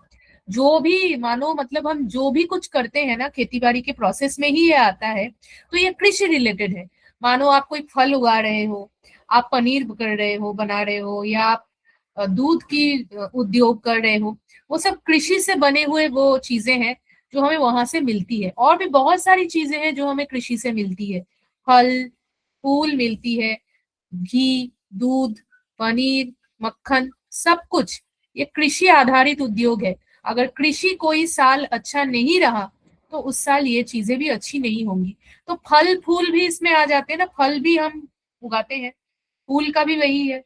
Speaker 1: जो भी मानो, मतलब हम जो भी कुछ करते हैं ना, खेती बाड़ी के प्रोसेस में ही ये आता है। तो ये कृषि रिलेटेड है। मानो आप कोई फल उगा रहे हो, आप पनीर कर रहे हो, बना रहे हो, या आप दूध की उद्योग कर रहे हो, वो सब कृषि से बने हुए वो चीजें हैं जो हमें वहां से मिलती है। और भी बहुत सारी चीजें हैं जो हमें कृषि से मिलती है, फल फूल मिलती है, घी, दूध, पनीर, मक्खन, सब कुछ ये कृषि आधारित उद्योग है। अगर कृषि कोई साल अच्छा नहीं रहा तो उस साल ये चीजें भी अच्छी नहीं होंगी। तो फल फूल भी इसमें आ जाते हैं ना, फल भी हम उगाते हैं, फूल का भी वही है।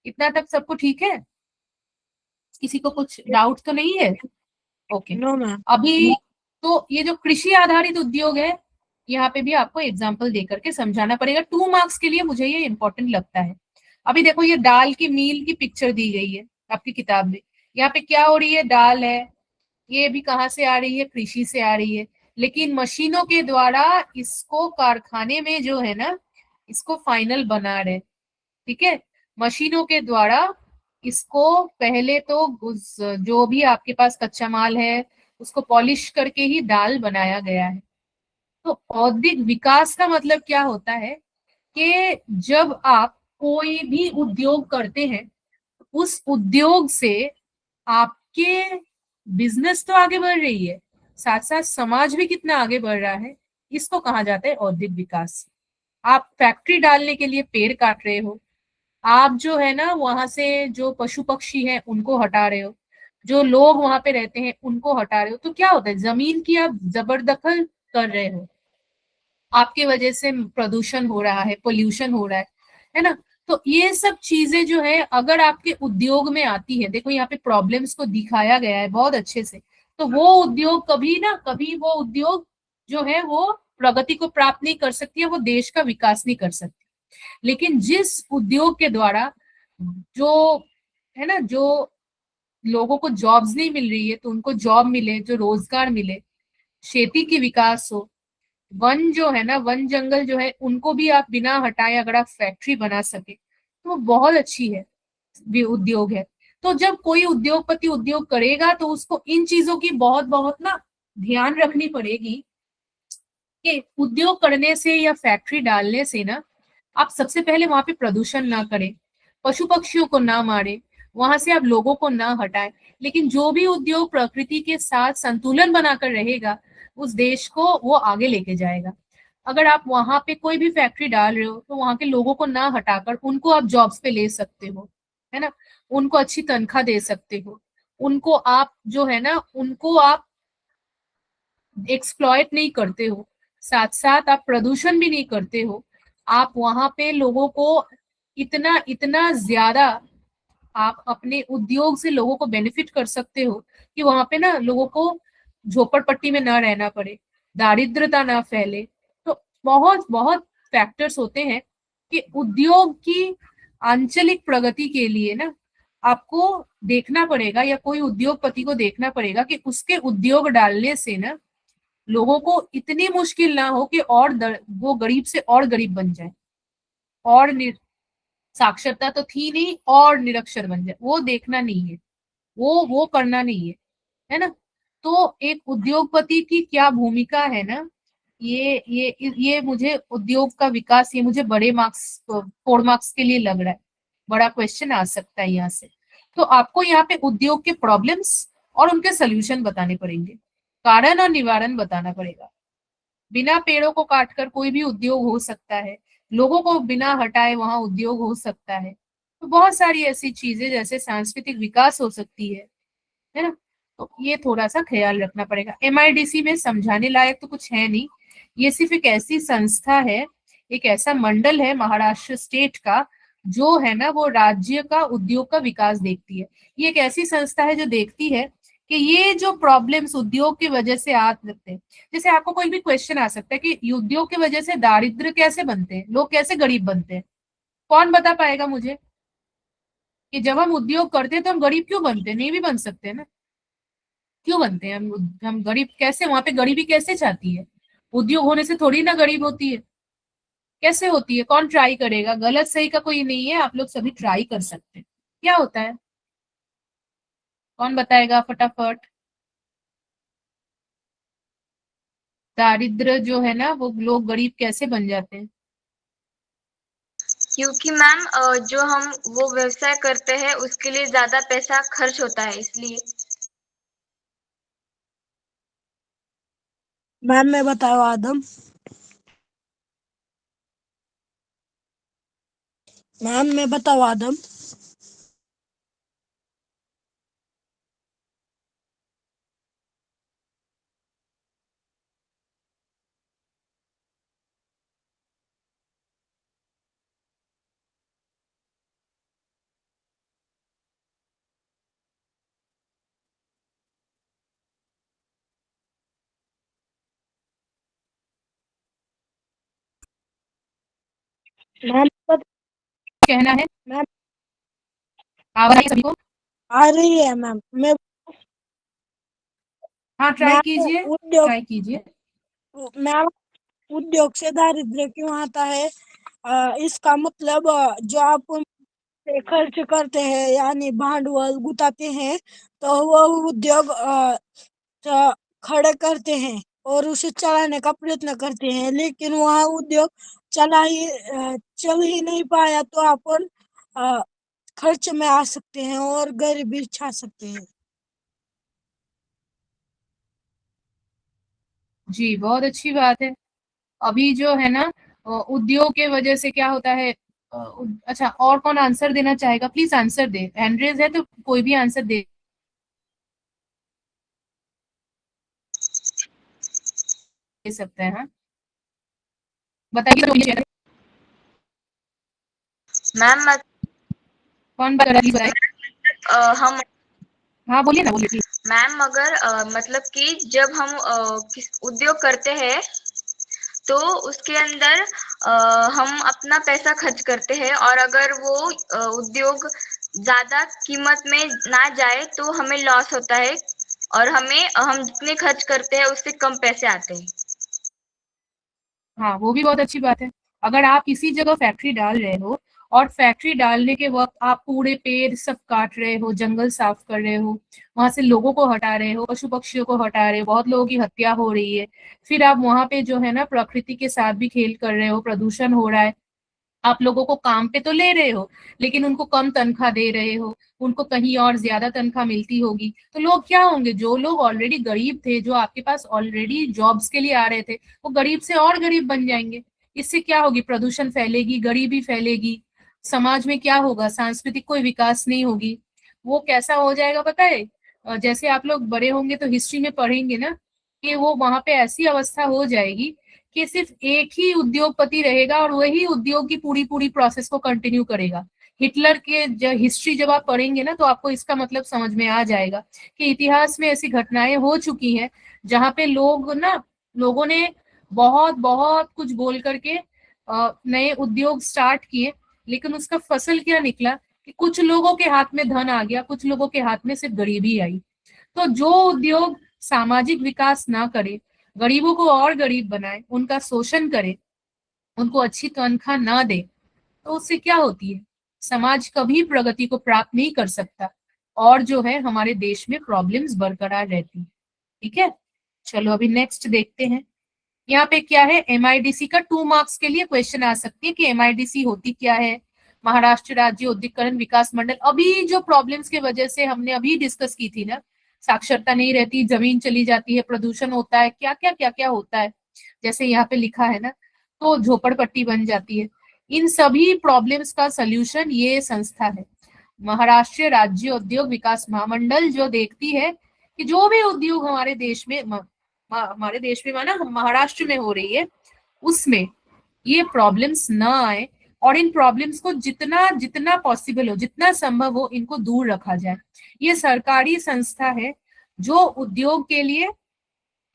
Speaker 1: इतना तक सबको ठीक है? किसी को कुछ डाउट तो नहीं है? Okay,
Speaker 4: no ma'am.
Speaker 1: अभी तो ये जो कृषि आधारित उद्योग है, यहाँ पे भी आपको एग्जाम्पल दे करके समझाना पड़ेगा। 2 मार्क्स के लिए मुझे ये इंपॉर्टेंट लगता है। अभी देखो, ये दाल की मील की पिक्चर दी गई है आपकी किताब में। यहाँ पे क्या हो रही है? दाल है, ये भी कहाँ से आ रही है? कृषि से आ रही है। लेकिन मशीनों के द्वारा इसको कारखाने में जो है ना, इसको फाइनल बना रहे। ठीक है, मशीनों के द्वारा इसको पहले तो जो भी आपके पास कच्चा माल है उसको पॉलिश करके ही दाल बनाया गया है। तो औद्योगिक विकास का मतलब क्या होता है कि जब आप कोई भी उद्योग करते हैं, उस उद्योग से आपके बिजनेस तो आगे बढ़ रही है, साथ साथ समाज भी कितना आगे बढ़ रहा है, इसको कहा जाता है औद्योगिक विकास। आप फैक्ट्री डालने के लिए पेड़ काट रहे हो, आप जो है ना वहां से जो पशु पक्षी हैं उनको हटा रहे हो, जो लोग वहां पे रहते हैं उनको हटा रहे हो, तो क्या होता है, जमीन की आप जबरदखल कर रहे हो, आपके वजह से प्रदूषण हो रहा है, पोल्यूशन हो रहा है ना। तो ये सब चीजें जो है अगर आपके उद्योग में आती है, देखो यहाँ पे प्रॉब्लम्स को दिखाया गया है बहुत अच्छे से, तो वो उद्योग कभी ना कभी वो उद्योग जो है वो प्रगति को प्राप्त नहीं कर सकती है, वो देश का विकास नहीं कर सकती। लेकिन जिस उद्योग के द्वारा जो है ना, जो लोगों को जॉब्स नहीं मिल रही है तो उनको जॉब मिले, जो रोजगार मिले, खेती की विकास हो, वन जो है ना, वन जंगल जो है उनको भी आप बिना हटाए अगर आप फैक्ट्री बना सके तो वो बहुत अच्छी है, भी उद्योग है। तो जब कोई उद्योगपति उद्योग करेगा तो उसको इन चीजों की बहुत बहुत ना ध्यान रखनी पड़ेगी कि उद्योग करने से या फैक्ट्री डालने से ना आप सबसे पहले वहां पे प्रदूषण ना करें, पशु पक्षियों को ना मारे, वहां से आप लोगों को ना हटाएं। लेकिन जो भी उद्योग प्रकृति के साथ संतुलन बनाकर रहेगा उस देश को वो आगे लेके जाएगा। अगर आप वहां पे कोई भी फैक्ट्री डाल रहे हो तो वहां के लोगों को ना हटाकर उनको आप जॉब्स पे ले सकते हो, है ना, उनको अच्छी तनख्वाह दे सकते हो, उनको आप जो है ना उनको आप एक्सप्लॉयट नहीं करते हो, साथ साथ आप प्रदूषण भी नहीं करते हो, आप वहां पे लोगों को इतना इतना ज्यादा आप अपने उद्योग से लोगों को बेनिफिट कर सकते हो कि वहां पे ना लोगों को झोपड़पट्टी में ना रहना पड़े, दारिद्रता ना फैले। तो बहुत बहुत फैक्टर्स होते हैं कि उद्योग की आंचलिक प्रगति के लिए ना आपको देखना पड़ेगा, या कोई उद्योगपति को देखना पड़ेगा कि उसके उद्योग डालने से ना लोगों को इतनी मुश्किल ना हो कि वो गरीब से और गरीब बन जाए, और साक्षरता तो थी नहीं और निरक्षर बन जाए, वो देखना नहीं है, वो करना नहीं है ना। तो एक उद्योगपति की क्या भूमिका है ना, ये मुझे उद्योग का विकास, ये मुझे बड़े मार्क्स 4 मार्क्स के लिए लग रहा है, बड़ा क्वेश्चन आ सकता है यहाँ से। तो आपको यहाँ पे उद्योग के प्रॉब्लम्स और उनके सोल्यूशन बताने पड़ेंगे, कारण और निवारण बताना पड़ेगा। बिना पेड़ों को काटकर कोई भी उद्योग हो सकता है, लोगों को बिना हटाए वहां उद्योग हो सकता है। तो बहुत सारी ऐसी चीजें, जैसे सांस्कृतिक विकास हो सकती है ना। तो ये थोड़ा सा ख्याल रखना पड़ेगा। एमआईडीसी में समझाने लायक तो कुछ है नहीं, ये सिर्फ एक ऐसी संस्था है, एक ऐसा मंडल है महाराष्ट्र स्टेट का, जो है ना वो राज्य का उद्योग का विकास देखती है। ये एक ऐसी संस्था है जो देखती है कि ये जो प्रॉब्लम्स उद्योग की वजह से आ सकते हैं, जैसे आपको कोई भी क्वेश्चन आ सकता है कि उद्योग की वजह से दारिद्र कैसे बनते हैं, लोग कैसे गरीब बनते हैं, कौन बता पाएगा मुझे कि जब हम उद्योग करते हैं तो हम गरीब क्यों बनते हैं? नहीं भी बन सकते ना, क्यों बनते हैं हम गरीब कैसे, वहां पे गरीबी कैसे चाहती है? उद्योग होने से थोड़ी ना गरीब होती है, कैसे होती है? कौन ट्राई करेगा? गलत सही का कोई नहीं है, आप लोग सभी ट्राई कर सकते हैं। क्या होता है, कौन बताएगा फटाफट? दारिद्र जो है ना वो लोग गरीब कैसे बन जाते हैं?
Speaker 5: क्योंकि मैम जो हम वो व्यवसाय करते हैं उसके लिए ज्यादा पैसा खर्च होता है इसलिए।
Speaker 4: मैम मैं बताओ आदम। मैम मैं बताओ आदम। मैम
Speaker 1: कहना है,
Speaker 4: मैम
Speaker 1: आवाज आ रही है सभी को?
Speaker 4: आ रही है मैम।
Speaker 1: हाँ ट्राई
Speaker 4: मैम
Speaker 1: कीजिए,
Speaker 4: उद्योग
Speaker 1: ट्राई कीजिए।
Speaker 4: मैम उद्योग से दारिद्र्य क्यों आता है? इसका मतलब जो आप पे खर्च करते हैं यानी भांडवल गुताते हैं तो वो उद्योग खड़े करते हैं और उसे चलाने का प्रयत्न करते हैं, लेकिन वह उद्योग चल ही नहीं पाया तो अपन खर्च में आ सकते हैं और गरीबी छा सकते हैं।
Speaker 1: जी, बहुत अच्छी बात है। अभी जो है ना उद्योग के वजह से क्या होता है। अच्छा, और कौन आंसर देना चाहेगा? प्लीज आंसर दे, हैंड रेज है तो कोई भी आंसर दे सकते हैं। हाँ, बताइए तो मुझे।
Speaker 5: मैम
Speaker 1: कौन बता रहा है? बताइए।
Speaker 5: हम
Speaker 1: हाँ, बोलिए ना, बोलिए प्लीज।
Speaker 5: मैम अगर मतलब कि जब हम उद्योग करते हैं तो उसके अंदर हम अपना पैसा खर्च करते हैं, और अगर वो उद्योग ज्यादा कीमत में ना जाए तो हमें लॉस होता है, और हम जितने खर्च करते हैं उससे कम पैसे आते हैं।
Speaker 1: हाँ, वो भी बहुत अच्छी बात है। अगर आप किसी जगह फैक्ट्री डाल रहे हो और फैक्ट्री डालने के वक्त आप पूरे पेड़ सब काट रहे हो, जंगल साफ कर रहे हो, वहां से लोगों को हटा रहे हो, पशु पक्षियों को हटा रहे हो, बहुत लोगों की हत्या हो रही है, फिर आप वहां पे जो है ना प्रकृति के साथ भी खेल कर रहे हो, प्रदूषण हो रहा है। आप लोगों को काम पे तो ले रहे हो, लेकिन उनको कम तनख्वाह दे रहे हो, उनको कहीं और ज्यादा तनख्वाह मिलती होगी, तो लोग क्या होंगे? जो लोग ऑलरेडी गरीब थे, जो आपके पास ऑलरेडी जॉब्स के लिए आ रहे थे, वो गरीब से और गरीब बन जाएंगे। इससे क्या होगी? प्रदूषण फैलेगी, गरीबी फैलेगी, समाज में क्या होगा? सांस्कृतिक कोई विकास नहीं होगी। वो कैसा हो जाएगा पता है? जैसे आप लोग बड़े होंगे तो हिस्ट्री में पढ़ेंगे ना, कि वो वहां पे ऐसी अवस्था हो जाएगी कि सिर्फ एक ही उद्योगपति रहेगा और वही उद्योग की पूरी पूरी प्रोसेस को कंटिन्यू करेगा। हिटलर के हिस्ट्री जब आप पढ़ेंगे ना, तो आपको इसका मतलब समझ में आ जाएगा कि इतिहास में ऐसी घटनाएं हो चुकी हैं जहां पे लोगों ने बहुत बहुत कुछ बोल करके नए उद्योग स्टार्ट किए, लेकिन उसका फसल क्या निकला कि कुछ लोगों के हाथ में धन आ गया, कुछ लोगों के हाथ में सिर्फ गरीबी आई। तो जो उद्योग सामाजिक विकास ना करे, गरीबों को और गरीब बनाए, उनका शोषण करे, उनको अच्छी तनख्वाह ना दे, तो उससे क्या होती है? समाज कभी प्रगति को प्राप्त नहीं कर सकता, और जो है हमारे देश में प्रॉब्लम्स बरकरार रहती है। ठीक है, चलो अभी नेक्स्ट देखते हैं। यहाँ पे क्या है? एमआईडीसी का 2 मार्क्स के लिए क्वेश्चन आ सकती है कि एमआईडीसी होती क्या है। महाराष्ट्र राज्य औद्योगिकरण विकास मंडल, अभी जो प्रॉब्लम्स की वजह से हमने अभी डिस्कस की थी ना, साक्षरता नहीं रहती, जमीन चली जाती है, प्रदूषण होता है, क्या क्या होता है, जैसे यहाँ पे लिखा है ना, तो झोपड़पट्टी बन जाती है। इन सभी प्रॉब्लम्स का सल्यूशन ये संस्था है, महाराष्ट्र राज्य उद्योग विकास महामंडल, जो देखती है कि जो भी उद्योग हमारे देश में माना महाराष्ट्र में हो रही है, उसमें ये प्रॉब्लम्स ना आए, और इन प्रॉब्लम्स को जितना जितना पॉसिबल हो, जितना संभव हो, इनको दूर रखा जाए। ये सरकारी संस्था है जो उद्योग के लिए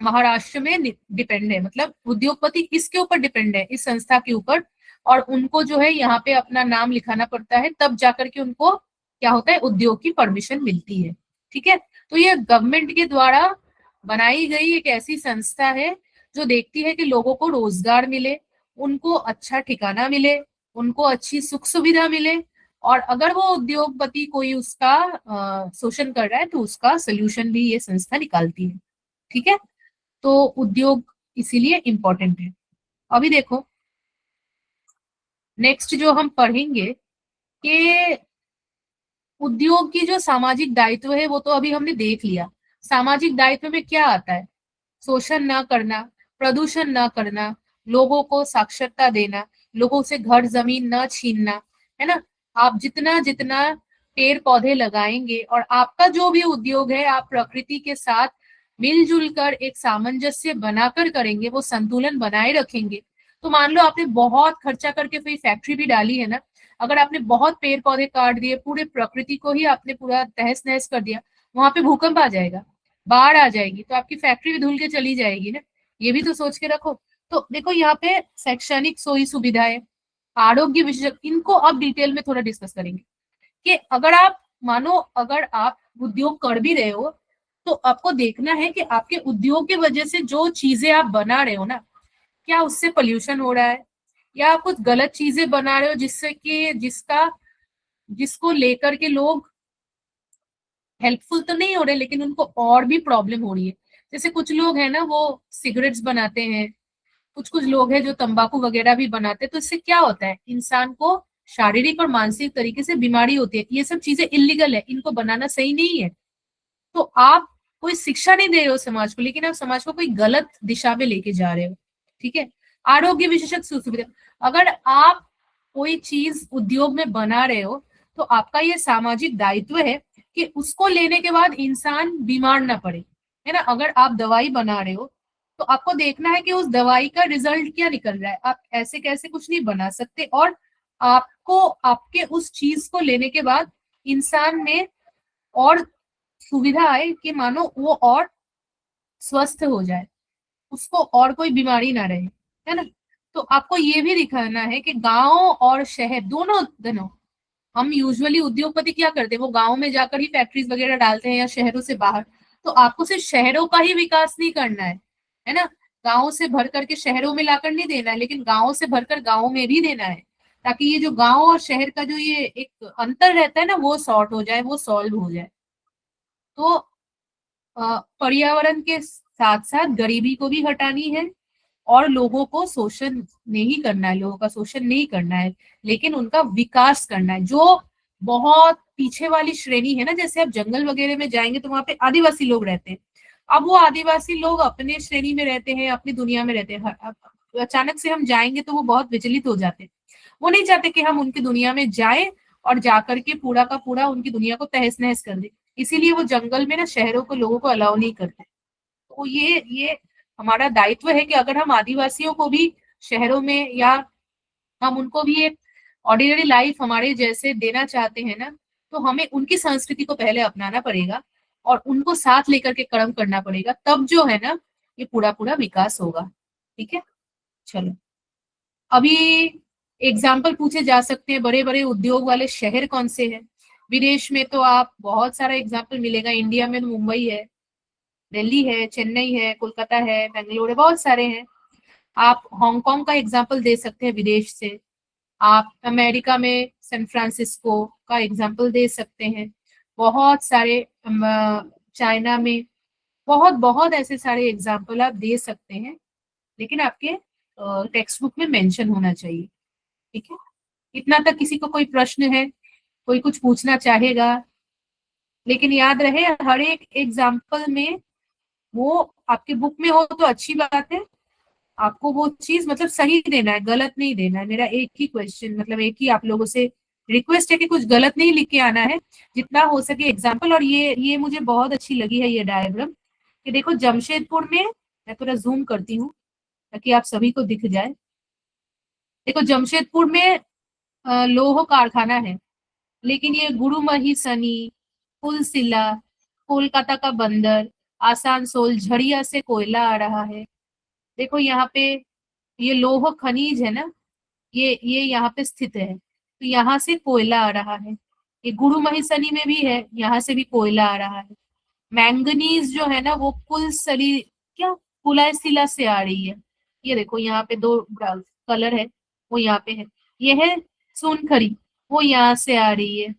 Speaker 1: महाराष्ट्र में डिपेंड है, मतलब उद्योगपति किसके ऊपर डिपेंड है? इस संस्था के ऊपर। और उनको जो है यहाँ पे अपना नाम लिखाना पड़ता है, तब जाकर के उनको क्या होता है? उद्योग की परमिशन मिलती है। ठीक है, तो ये गवर्नमेंट के द्वारा बनाई गई एक ऐसी संस्था है जो देखती है कि लोगों को रोजगार मिले, उनको अच्छा ठिकाना मिले, उनको अच्छी सुख सुविधा मिले, और अगर वो उद्योगपति कोई उसका शोषण कर रहा है तो उसका सोल्यूशन भी ये संस्था निकालती है। ठीक है, तो उद्योग इसीलिए इम्पोर्टेंट है। अभी देखो नेक्स्ट जो हम पढ़ेंगे कि उद्योग की जो सामाजिक दायित्व है वो तो अभी हमने देख लिया। सामाजिक दायित्व में क्या आता है? शोषण ना करना, प्रदूषण ना करना, लोगों को साक्षरता देना, लोगों से घर जमीन ना छीनना, है ना। आप जितना जितना पेड़ पौधे लगाएंगे और आपका जो भी उद्योग है आप प्रकृति के साथ मिलजुल कर एक सामंजस्य बनाकर करेंगे, वो संतुलन बनाए रखेंगे। तो मान लो आपने बहुत खर्चा करके कोई फैक्ट्री भी डाली है ना, अगर आपने बहुत पेड़ पौधे काट दिए, पूरे प्रकृति को ही आपने पूरा तहस नहस कर दिया, वहां पे भूकंप आ जाएगा, बाढ़ आ जाएगी, तो आपकी फैक्ट्री भी धुल के चली जाएगी ना। ये भी तो सोच के रखो। तो देखो यहाँ पे शैक्षणिक सोई सुविधाएं, आरोग्य विशेषज्ञ, इनको अब डिटेल में थोड़ा डिस्कस करेंगे कि अगर आप मानो अगर आप उद्योग कर भी रहे हो तो आपको देखना है कि आपके उद्योग की वजह से जो चीजें आप बना रहे हो ना, क्या उससे पोल्यूशन हो रहा है, या आप कुछ गलत चीजें बना रहे हो जिससे कि जिसको लेकर के लोग हेल्पफुल तो नहीं हो रहे, लेकिन उनको और भी प्रॉब्लम हो रही है। जैसे कुछ लोग हैं ना वो सिगरेट्स बनाते हैं, कुछ कुछ लोग हैं जो तंबाकू वगैरह भी बनाते हैं, तो इससे क्या होता है, इंसान को शारीरिक और मानसिक तरीके से बीमारी होती है। ये सब चीजें इलीगल है, इनको बनाना सही नहीं है। तो आप कोई शिक्षा नहीं दे रहे हो समाज को, लेकिन आप समाज को कोई गलत दिशा में लेके जा रहे हो। ठीक है। आरोग्य विशेषज्ञ सुविधा, अगर आप कोई चीज उद्योग में बना रहे हो तो आपका ये सामाजिक दायित्व है कि उसको लेने के बाद इंसान बीमार ना पड़े, है ना। अगर आप दवाई बना रहे हो तो आपको देखना है कि उस दवाई का रिजल्ट क्या निकल रहा है। आप ऐसे कैसे कुछ नहीं बना सकते, और आपको आपके उस चीज को लेने के बाद इंसान में और सुविधा आए कि मानो वो और स्वस्थ हो जाए, उसको और कोई बीमारी ना रहे, है ना। तो आपको ये भी दिखाना है कि गांव और शहर दोनों दोनों, हम यूजुअली उद्योगपति क्या करते हैं, वो गांव में जाकर ही फैक्ट्रीज वगैरह डालते हैं या शहरों से बाहर। तो आपको सिर्फ शहरों का ही विकास नहीं करना है ना। गांव से भर करके शहरों में लाकर नहीं देना है, लेकिन गांव से भरकर गांव में भी देना है, ताकि ये जो गांव और शहर का जो ये एक अंतर रहता है ना, वो सॉर्ट हो जाए, वो सॉल्व हो जाए। तो पर्यावरण के साथ साथ गरीबी को भी हटानी है, और लोगों को शोषण नहीं करना है, लोगों का शोषण नहीं करना है, लेकिन उनका विकास करना है। जो बहुत पीछे वाली श्रेणी है ना, जैसे आप जंगल वगैरह में जाएंगे तो वहां पे आदिवासी लोग रहते हैं। अब वो आदिवासी लोग अपने श्रेणी में रहते हैं, अपनी दुनिया में रहते हैं। अचानक से हम जाएंगे तो वो बहुत विचलित हो जाते हैं। वो नहीं चाहते कि हम उनकी दुनिया में जाए और जाकर के पूरा का पूरा उनकी दुनिया को तहस नहस कर दे। इसीलिए वो जंगल में ना शहरों को, लोगों को अलाउ नहीं करते। तो ये हमारा दायित्व है कि अगर हम आदिवासियों को भी शहरों में, या हम उनको भी एक ऑर्डिनरी लाइफ हमारे जैसे देना चाहते हैं ना, तो हमें उनकी संस्कृति को पहले अपनाना पड़ेगा और उनको साथ लेकर के कर्म करना पड़ेगा। तब जो है ना, ये पूरा पूरा विकास होगा। ठीक है। चलो, अभी एग्जाम्पल पूछे जा सकते हैं, बड़े बड़े उद्योग वाले शहर कौन से हैं। विदेश में तो आप बहुत सारा एग्जाम्पल मिलेगा। इंडिया में तो मुंबई है, दिल्ली है, चेन्नई है, कोलकाता है, बेंगलोर है, बहुत सारे हैं। आप हांगकांग का एग्जाम्पल दे सकते हैं विदेश से। आप अमेरिका में सैन फ्रांसिस्को का एग्जाम्पल दे सकते हैं। बहुत सारे चाइना में बहुत बहुत ऐसे सारे एग्जाम्पल आप दे सकते हैं, लेकिन आपके टेक्स्ट बुक में मेंशन होना चाहिए। ठीक है। इतना तक किसी को कोई प्रश्न है, कोई कुछ पूछना चाहेगा? लेकिन याद रहे, हर एक एग्जाम्पल में वो आपके बुक में हो तो अच्छी बात है। आपको वो चीज मतलब सही देना है, गलत नहीं देना है। मेरा एक ही क्वेश्चन, मतलब एक ही आप लोगों से रिक्वेस्ट है कि कुछ गलत नहीं लिख के आना है, जितना हो सके एग्जाम्पल। और ये मुझे बहुत अच्छी लगी है ये डायग्राम, कि देखो जमशेदपुर में, मैं थोड़ा जूम करती हूँ ताकि आप सभी को दिख जाए। देखो जमशेदपुर में लोह कारखाना है, लेकिन ये गुरुमहिसनी, कुलसिला, कोलकाता का बंदर, आसानसोल, झड़िया से कोयला आ रहा है। देखो यहाँ पे ये लोह खनिज है ना, ये यहाँ पे स्थित है, तो यहाँ से कोयला आ रहा है। ये गुरुमहिसनी में भी है, यहाँ से भी कोयला आ रहा है। मैंगनीज जो है ना, वो कुलसली क्या कुलायसिला से आ रही है। ये देखो यहाँ पे दो कलर है, वो यहाँ पे है। ये है सोनखरी, वो यहाँ से आ रही है।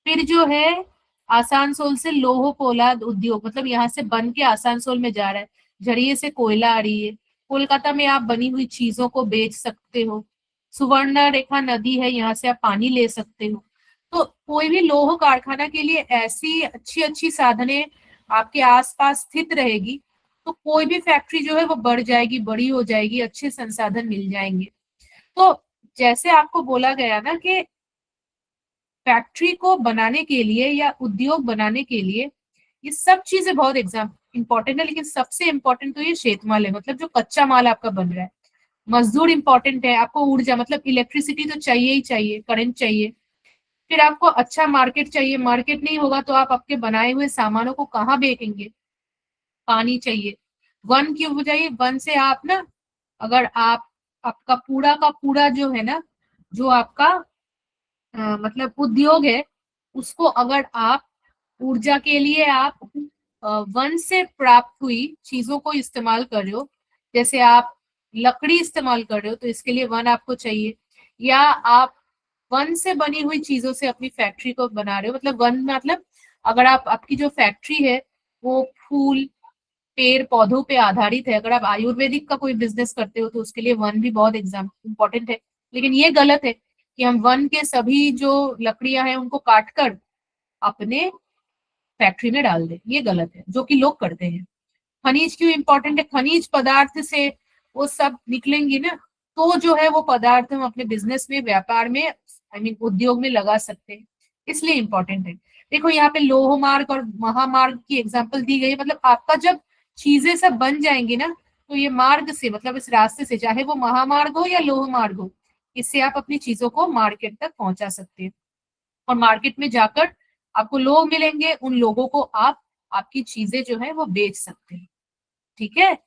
Speaker 1: फिर जो है आसानसोल से लोह पोलाद उद्योग, मतलब यहाँ से बन के आसानसोल में जा रहा है। झड़िए से कोयला आ रही है। कोलकाता में आप बनी हुई चीजों को बेच सकते हो। सुवर्ण रेखा नदी है, यहाँ से आप पानी ले सकते हो। तो कोई भी लोह कारखाना के लिए ऐसी अच्छी अच्छी साधने आपके आसपास स्थित रहेगी, तो कोई भी फैक्ट्री जो है वो बढ़ जाएगी, बड़ी हो जाएगी, अच्छे संसाधन मिल जाएंगे। तो जैसे आपको बोला गया ना कि फैक्ट्री को बनाने के लिए या उद्योग बनाने के लिए ये सब चीजें बहुत इंपॉर्टेंट है, लेकिन सबसे इंपॉर्टेंट तो ये शेतमाल है, मतलब जो कच्चा माल आपका बन रहा है। मजदूर इंपॉर्टेंट है, आपको ऊर्जा मतलब इलेक्ट्रिसिटी तो चाहिए ही चाहिए, करंट चाहिए। फिर आपको अच्छा मार्केट चाहिए, मार्केट नहीं होगा तो आप आपके बनाए हुए सामानों को कहाँ बेचेंगे? पानी चाहिए। वन की बजाय वन से आप ना, अगर आप आपका पूरा का पूरा जो है ना, जो आपका मतलब उद्योग है, उसको अगर आप ऊर्जा के लिए आप वन से प्राप्त हुई चीजों को इस्तेमाल कर रहे हो, जैसे आप लकड़ी इस्तेमाल कर रहे हो तो इसके लिए वन आपको चाहिए, या आप वन से बनी हुई चीजों से अपनी फैक्ट्री को बना रहे हो, मतलब वन मतलब अगर आप आपकी जो फैक्ट्री है वो फूल, पेड़ पौधों पे आधारित है। अगर आप आयुर्वेदिक का कोई बिजनेस करते हो तो उसके लिए वन भी बहुत इम्पोर्टेंट है। लेकिन ये गलत है कि हम वन के सभी जो लकड़ियां हैं उनको काट कर अपने फैक्ट्री में डाल दें, ये गलत है, जो कि लोग करते हैं। खनिज क्यों इंपॉर्टेंट है? खनिज पदार्थ से वो सब निकलेंगी ना, तो जो है वो पदार्थ हम अपने बिजनेस में, व्यापार में, उद्योग में लगा सकते हैं, इसलिए इंपॉर्टेंट है। देखो यहाँ पे लोह मार्ग और महामार्ग की एग्जांपल दी गई है। मतलब आपका जब चीजें सब बन जाएंगी ना, तो ये मार्ग से, मतलब इस रास्ते से, चाहे वो महामार्ग हो या लोह मार्ग हो, इससे आप अपनी चीजों को मार्केट तक पहुंचा सकते हैं। और मार्केट में जाकर आपको लोग मिलेंगे, उन लोगों को आप आपकी चीजें जो है वो बेच सकते हैं। ठीक है,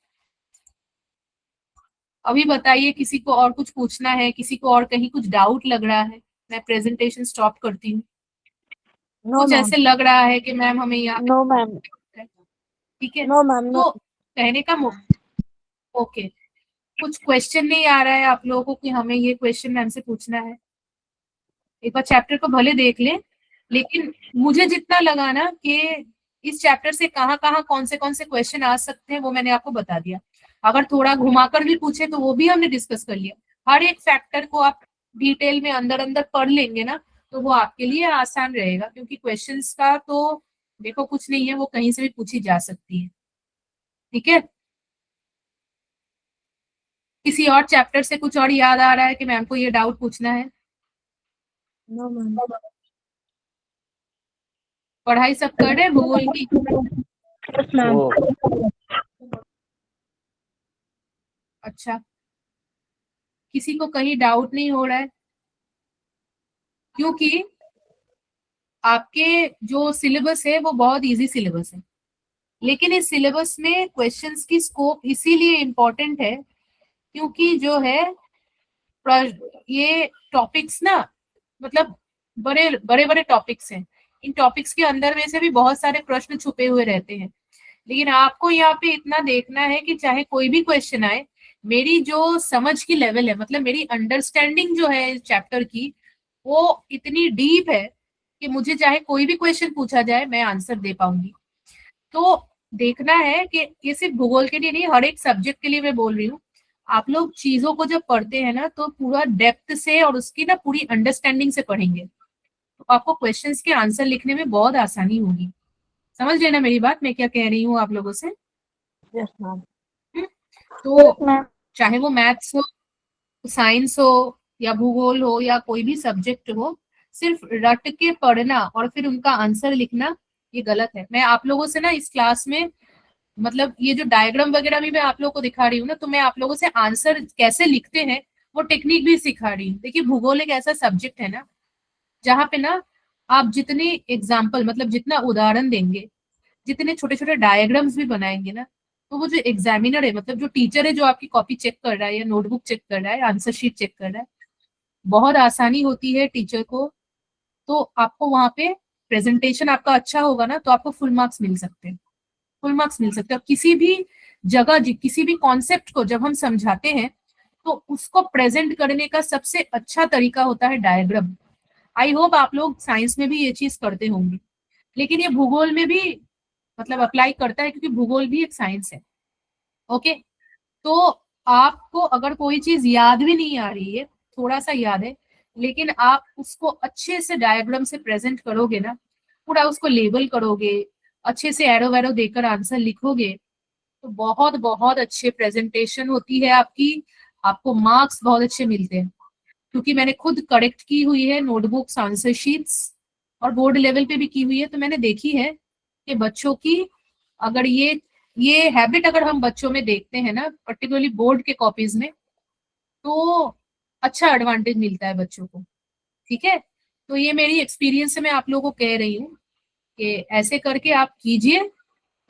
Speaker 1: अभी बताइए किसी को और कुछ पूछना है, किसी को और कहीं कुछ डाउट लग रहा है? मैं प्रेजेंटेशन स्टॉप करती हूँ।
Speaker 4: नो
Speaker 1: कुछ
Speaker 4: मैम,
Speaker 1: ऐसे लग रहा है कि मैम हमें यहाँ पे,
Speaker 3: नो मैम।
Speaker 1: ठीक है,
Speaker 4: नो मैम, नो।
Speaker 1: तो कहने का ओके, कुछ क्वेश्चन नहीं आ रहा है आप लोगों को कि हमें ये क्वेश्चन मैम से पूछना है? एक बार चैप्टर को भले देख लें, लेकिन मुझे जितना लगा ना कि इस चैप्टर से कहाँ कहाँ कौन से क्वेश्चन आ सकते हैं वो मैंने आपको बता दिया। अगर थोड़ा घुमाकर भी पूछे तो वो भी हमने डिस्कस कर लिया। हर एक फैक्टर को आप डिटेल में अंदर अंदर पढ़ लेंगे ना, तो वो आपके लिए आसान रहेगा, क्योंकि क्वेश्चंस का तो देखो कुछ नहीं है, वो कहीं से भी पूछी जा सकती है। ठीक है, किसी और चैप्टर से कुछ और याद आ रहा है कि मैम को ये डाउट पूछना है?
Speaker 4: No ma'am.
Speaker 1: पढ़ाई सब कर रहे हैं भूगोल की?
Speaker 4: Yes ma'am.
Speaker 1: अच्छा, किसी को कहीं डाउट नहीं हो रहा है? क्योंकि आपके जो सिलेबस है वो बहुत इजी सिलेबस है, लेकिन इस सिलेबस में क्वेश्चंस की स्कोप इसीलिए इम्पोर्टेंट है क्योंकि जो है ये टॉपिक्स ना, मतलब बड़े बड़े बड़े टॉपिक्स हैं। इन टॉपिक्स के अंदर में से भी बहुत सारे प्रश्न छुपे हुए रहते हैं। लेकिन आपको यहाँ पे इतना देखना है कि चाहे कोई भी क्वेश्चन आए, मेरी जो समझ की लेवल है, मतलब मेरी अंडरस्टैंडिंग जो है चैप्टर की, वो इतनी डीप है कि मुझे चाहे कोई भी क्वेश्चन पूछा जाए मैं आंसर दे पाऊंगी। तो देखना है कि ये सिर्फ भूगोल के लिए नहीं, हर एक सब्जेक्ट के लिए मैं बोल रही हूँ। आप लोग चीजों को जब पढ़ते हैं ना तो पूरा डेप्थ से और उसकी ना पूरी अंडरस्टैंडिंग से पढ़ेंगे, तो आपको क्वेश्चंस के आंसर लिखने में बहुत आसानी होगी। समझ लेना मेरी बात, मैं क्या कह रही हूँ आप लोगों से।
Speaker 4: Yes ma'am.
Speaker 1: तो चाहे वो मैथ्स हो, साइंस हो, या भूगोल हो, या कोई भी सब्जेक्ट हो, सिर्फ रट के पढ़ना और फिर उनका आंसर लिखना ये गलत है। मैं आप लोगों से ना इस क्लास में, मतलब ये जो डायग्राम वगैरह भी मैं आप लोगों को दिखा रही हूँ ना, तो मैं आप लोगों से आंसर कैसे लिखते हैं वो टेक्निक भी सिखा रही हूँ। देखिए भूगोल एक ऐसा सब्जेक्ट है ना जहाँ पे ना आप जितने एग्जाम्पल, मतलब जितना उदाहरण देंगे, जितने छोटे छोटे डायग्राम्स भी बनाएंगे ना, तो वो जो एग्जामिनर है, मतलब जो टीचर है जो आपकी कॉपी चेक कर रहा है या नोटबुक चेक कर रहा है, आंसर शीट चेक कर रहा है, बहुत आसानी होती है टीचर को। तो आपको वहां पे प्रेजेंटेशन आपका अच्छा होगा ना, तो आपको फुल मार्क्स मिल सकते हैं, फुल मार्क्स मिल सकते हैं। और किसी भी जगह किसी भी कॉन्सेप्ट को जब हम समझाते हैं तो उसको प्रेजेंट करने का सबसे अच्छा तरीका होता है डायग्राम। आई होप आप लोग साइंस में भी ये चीज करते होंगे, लेकिन ये भूगोल में भी मतलब अप्लाई करता है, क्योंकि भूगोल भी एक साइंस है। ओके, तो आपको अगर कोई चीज याद भी नहीं आ रही है, थोड़ा सा याद है, लेकिन आप उसको अच्छे से डायग्राम से प्रेजेंट करोगे ना, पूरा उसको लेबल करोगे, अच्छे से एरो वैरो देकर आंसर लिखोगे, तो बहुत बहुत अच्छे प्रेजेंटेशन होती है आपकी, आपको मार्क्स बहुत अच्छे मिलते हैं। क्योंकि मैंने खुद करेक्ट की हुई है नोटबुक्स, आंसर शीट्स, और बोर्ड लेवल पे भी की हुई है, तो मैंने देखी है कि बच्चों की, अगर ये हैबिट अगर हम बच्चों में देखते हैं ना, पर्टिकुलरली बोर्ड के कॉपीज में, तो अच्छा एडवांटेज मिलता है बच्चों को। ठीक है, तो ये मेरी एक्सपीरियंस से मैं आप लोगों को कह रही हूँ कि ऐसे करके आप कीजिए,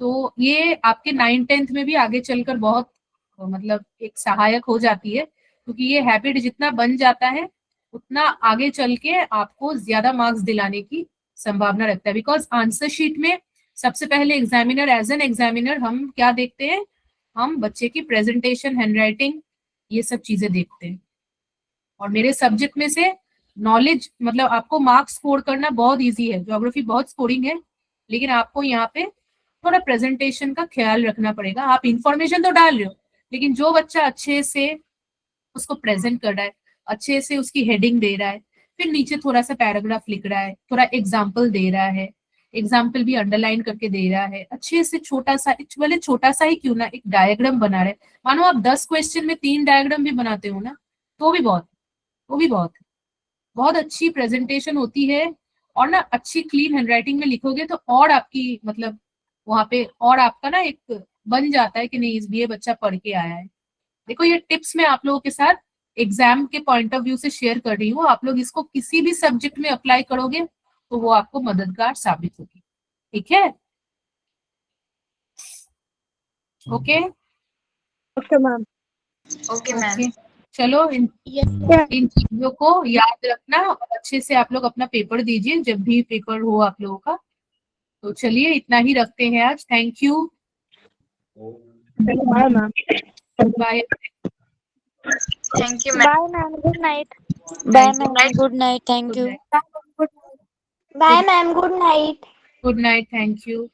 Speaker 1: तो ये आपके 9th-10th में भी आगे चलकर बहुत मतलब एक सहायक हो जाती है, क्योंकि ये हैबिट जितना बन जाता है उतना आगे चल के आपको ज्यादा मार्क्स दिलाने की संभावना रखता है। बिकॉज आंसर शीट में सबसे पहले एग्जामिनर, एज एन एग्जामिनर, हम क्या देखते हैं, हम बच्चे की प्रेजेंटेशन, हैंडराइटिंग, ये सब चीजें देखते हैं। और मेरे सब्जेक्ट में से नॉलेज, मतलब आपको मार्क्स स्कोर करना बहुत इजी है, ज्योग्राफी बहुत स्कोरिंग है, लेकिन आपको यहाँ पे थोड़ा प्रेजेंटेशन का ख्याल रखना पड़ेगा। आप इंफॉर्मेशन तो डाल रहे हो, लेकिन जो बच्चा अच्छे से उसको प्रेजेंट कर रहा है, अच्छे से उसकी हेडिंग दे रहा है, फिर नीचे थोड़ा सा पैराग्राफ लिख रहा है, थोड़ा एग्जाम्पल दे रहा है, एग्जाम्पल भी अंडरलाइन करके दे रहा है, अच्छे से छोटा सा, भले छोटा सा ही क्यों ना, एक डायग्राम बना रहे, मानो आप 10 क्वेश्चन में 3 डायग्राम भी बनाते हो ना, तो भी बहुत, वो भी बहुत अच्छी प्रेजेंटेशन होती है। और ना अच्छी क्लीन हैंडराइटिंग में लिखोगे तो और आपकी मतलब वहां पे और आपका ना एक बन जाता है कि नहीं ये बच्चा पढ़ के आया है। देखो ये टिप्स मैं आप लोगों के साथ एग्जाम के पॉइंट ऑफ व्यू से शेयर कर रही हूँ, आप लोग इसको किसी भी सब्जेक्ट में अप्लाई करोगे तो वो आपको मददगार साबित होगी। ठीक है, okay
Speaker 4: okay ma'am.
Speaker 5: Okay ma'am.
Speaker 1: Okay, चलो इन चीजों को याद रखना और अच्छे से आप लोग अपना पेपर दीजिए जब भी पेपर हो आप लोगों का। तो चलिए इतना ही रखते हैं आज। Thank you,
Speaker 4: bye ma'am.
Speaker 1: Bye.
Speaker 5: Thank you ma'am.
Speaker 2: Bye ma'am, good night.
Speaker 3: Bye ma'am, good night, thank
Speaker 1: good
Speaker 3: you.
Speaker 1: Night,
Speaker 2: bye ma'am, good night.
Speaker 1: Good night, thank you.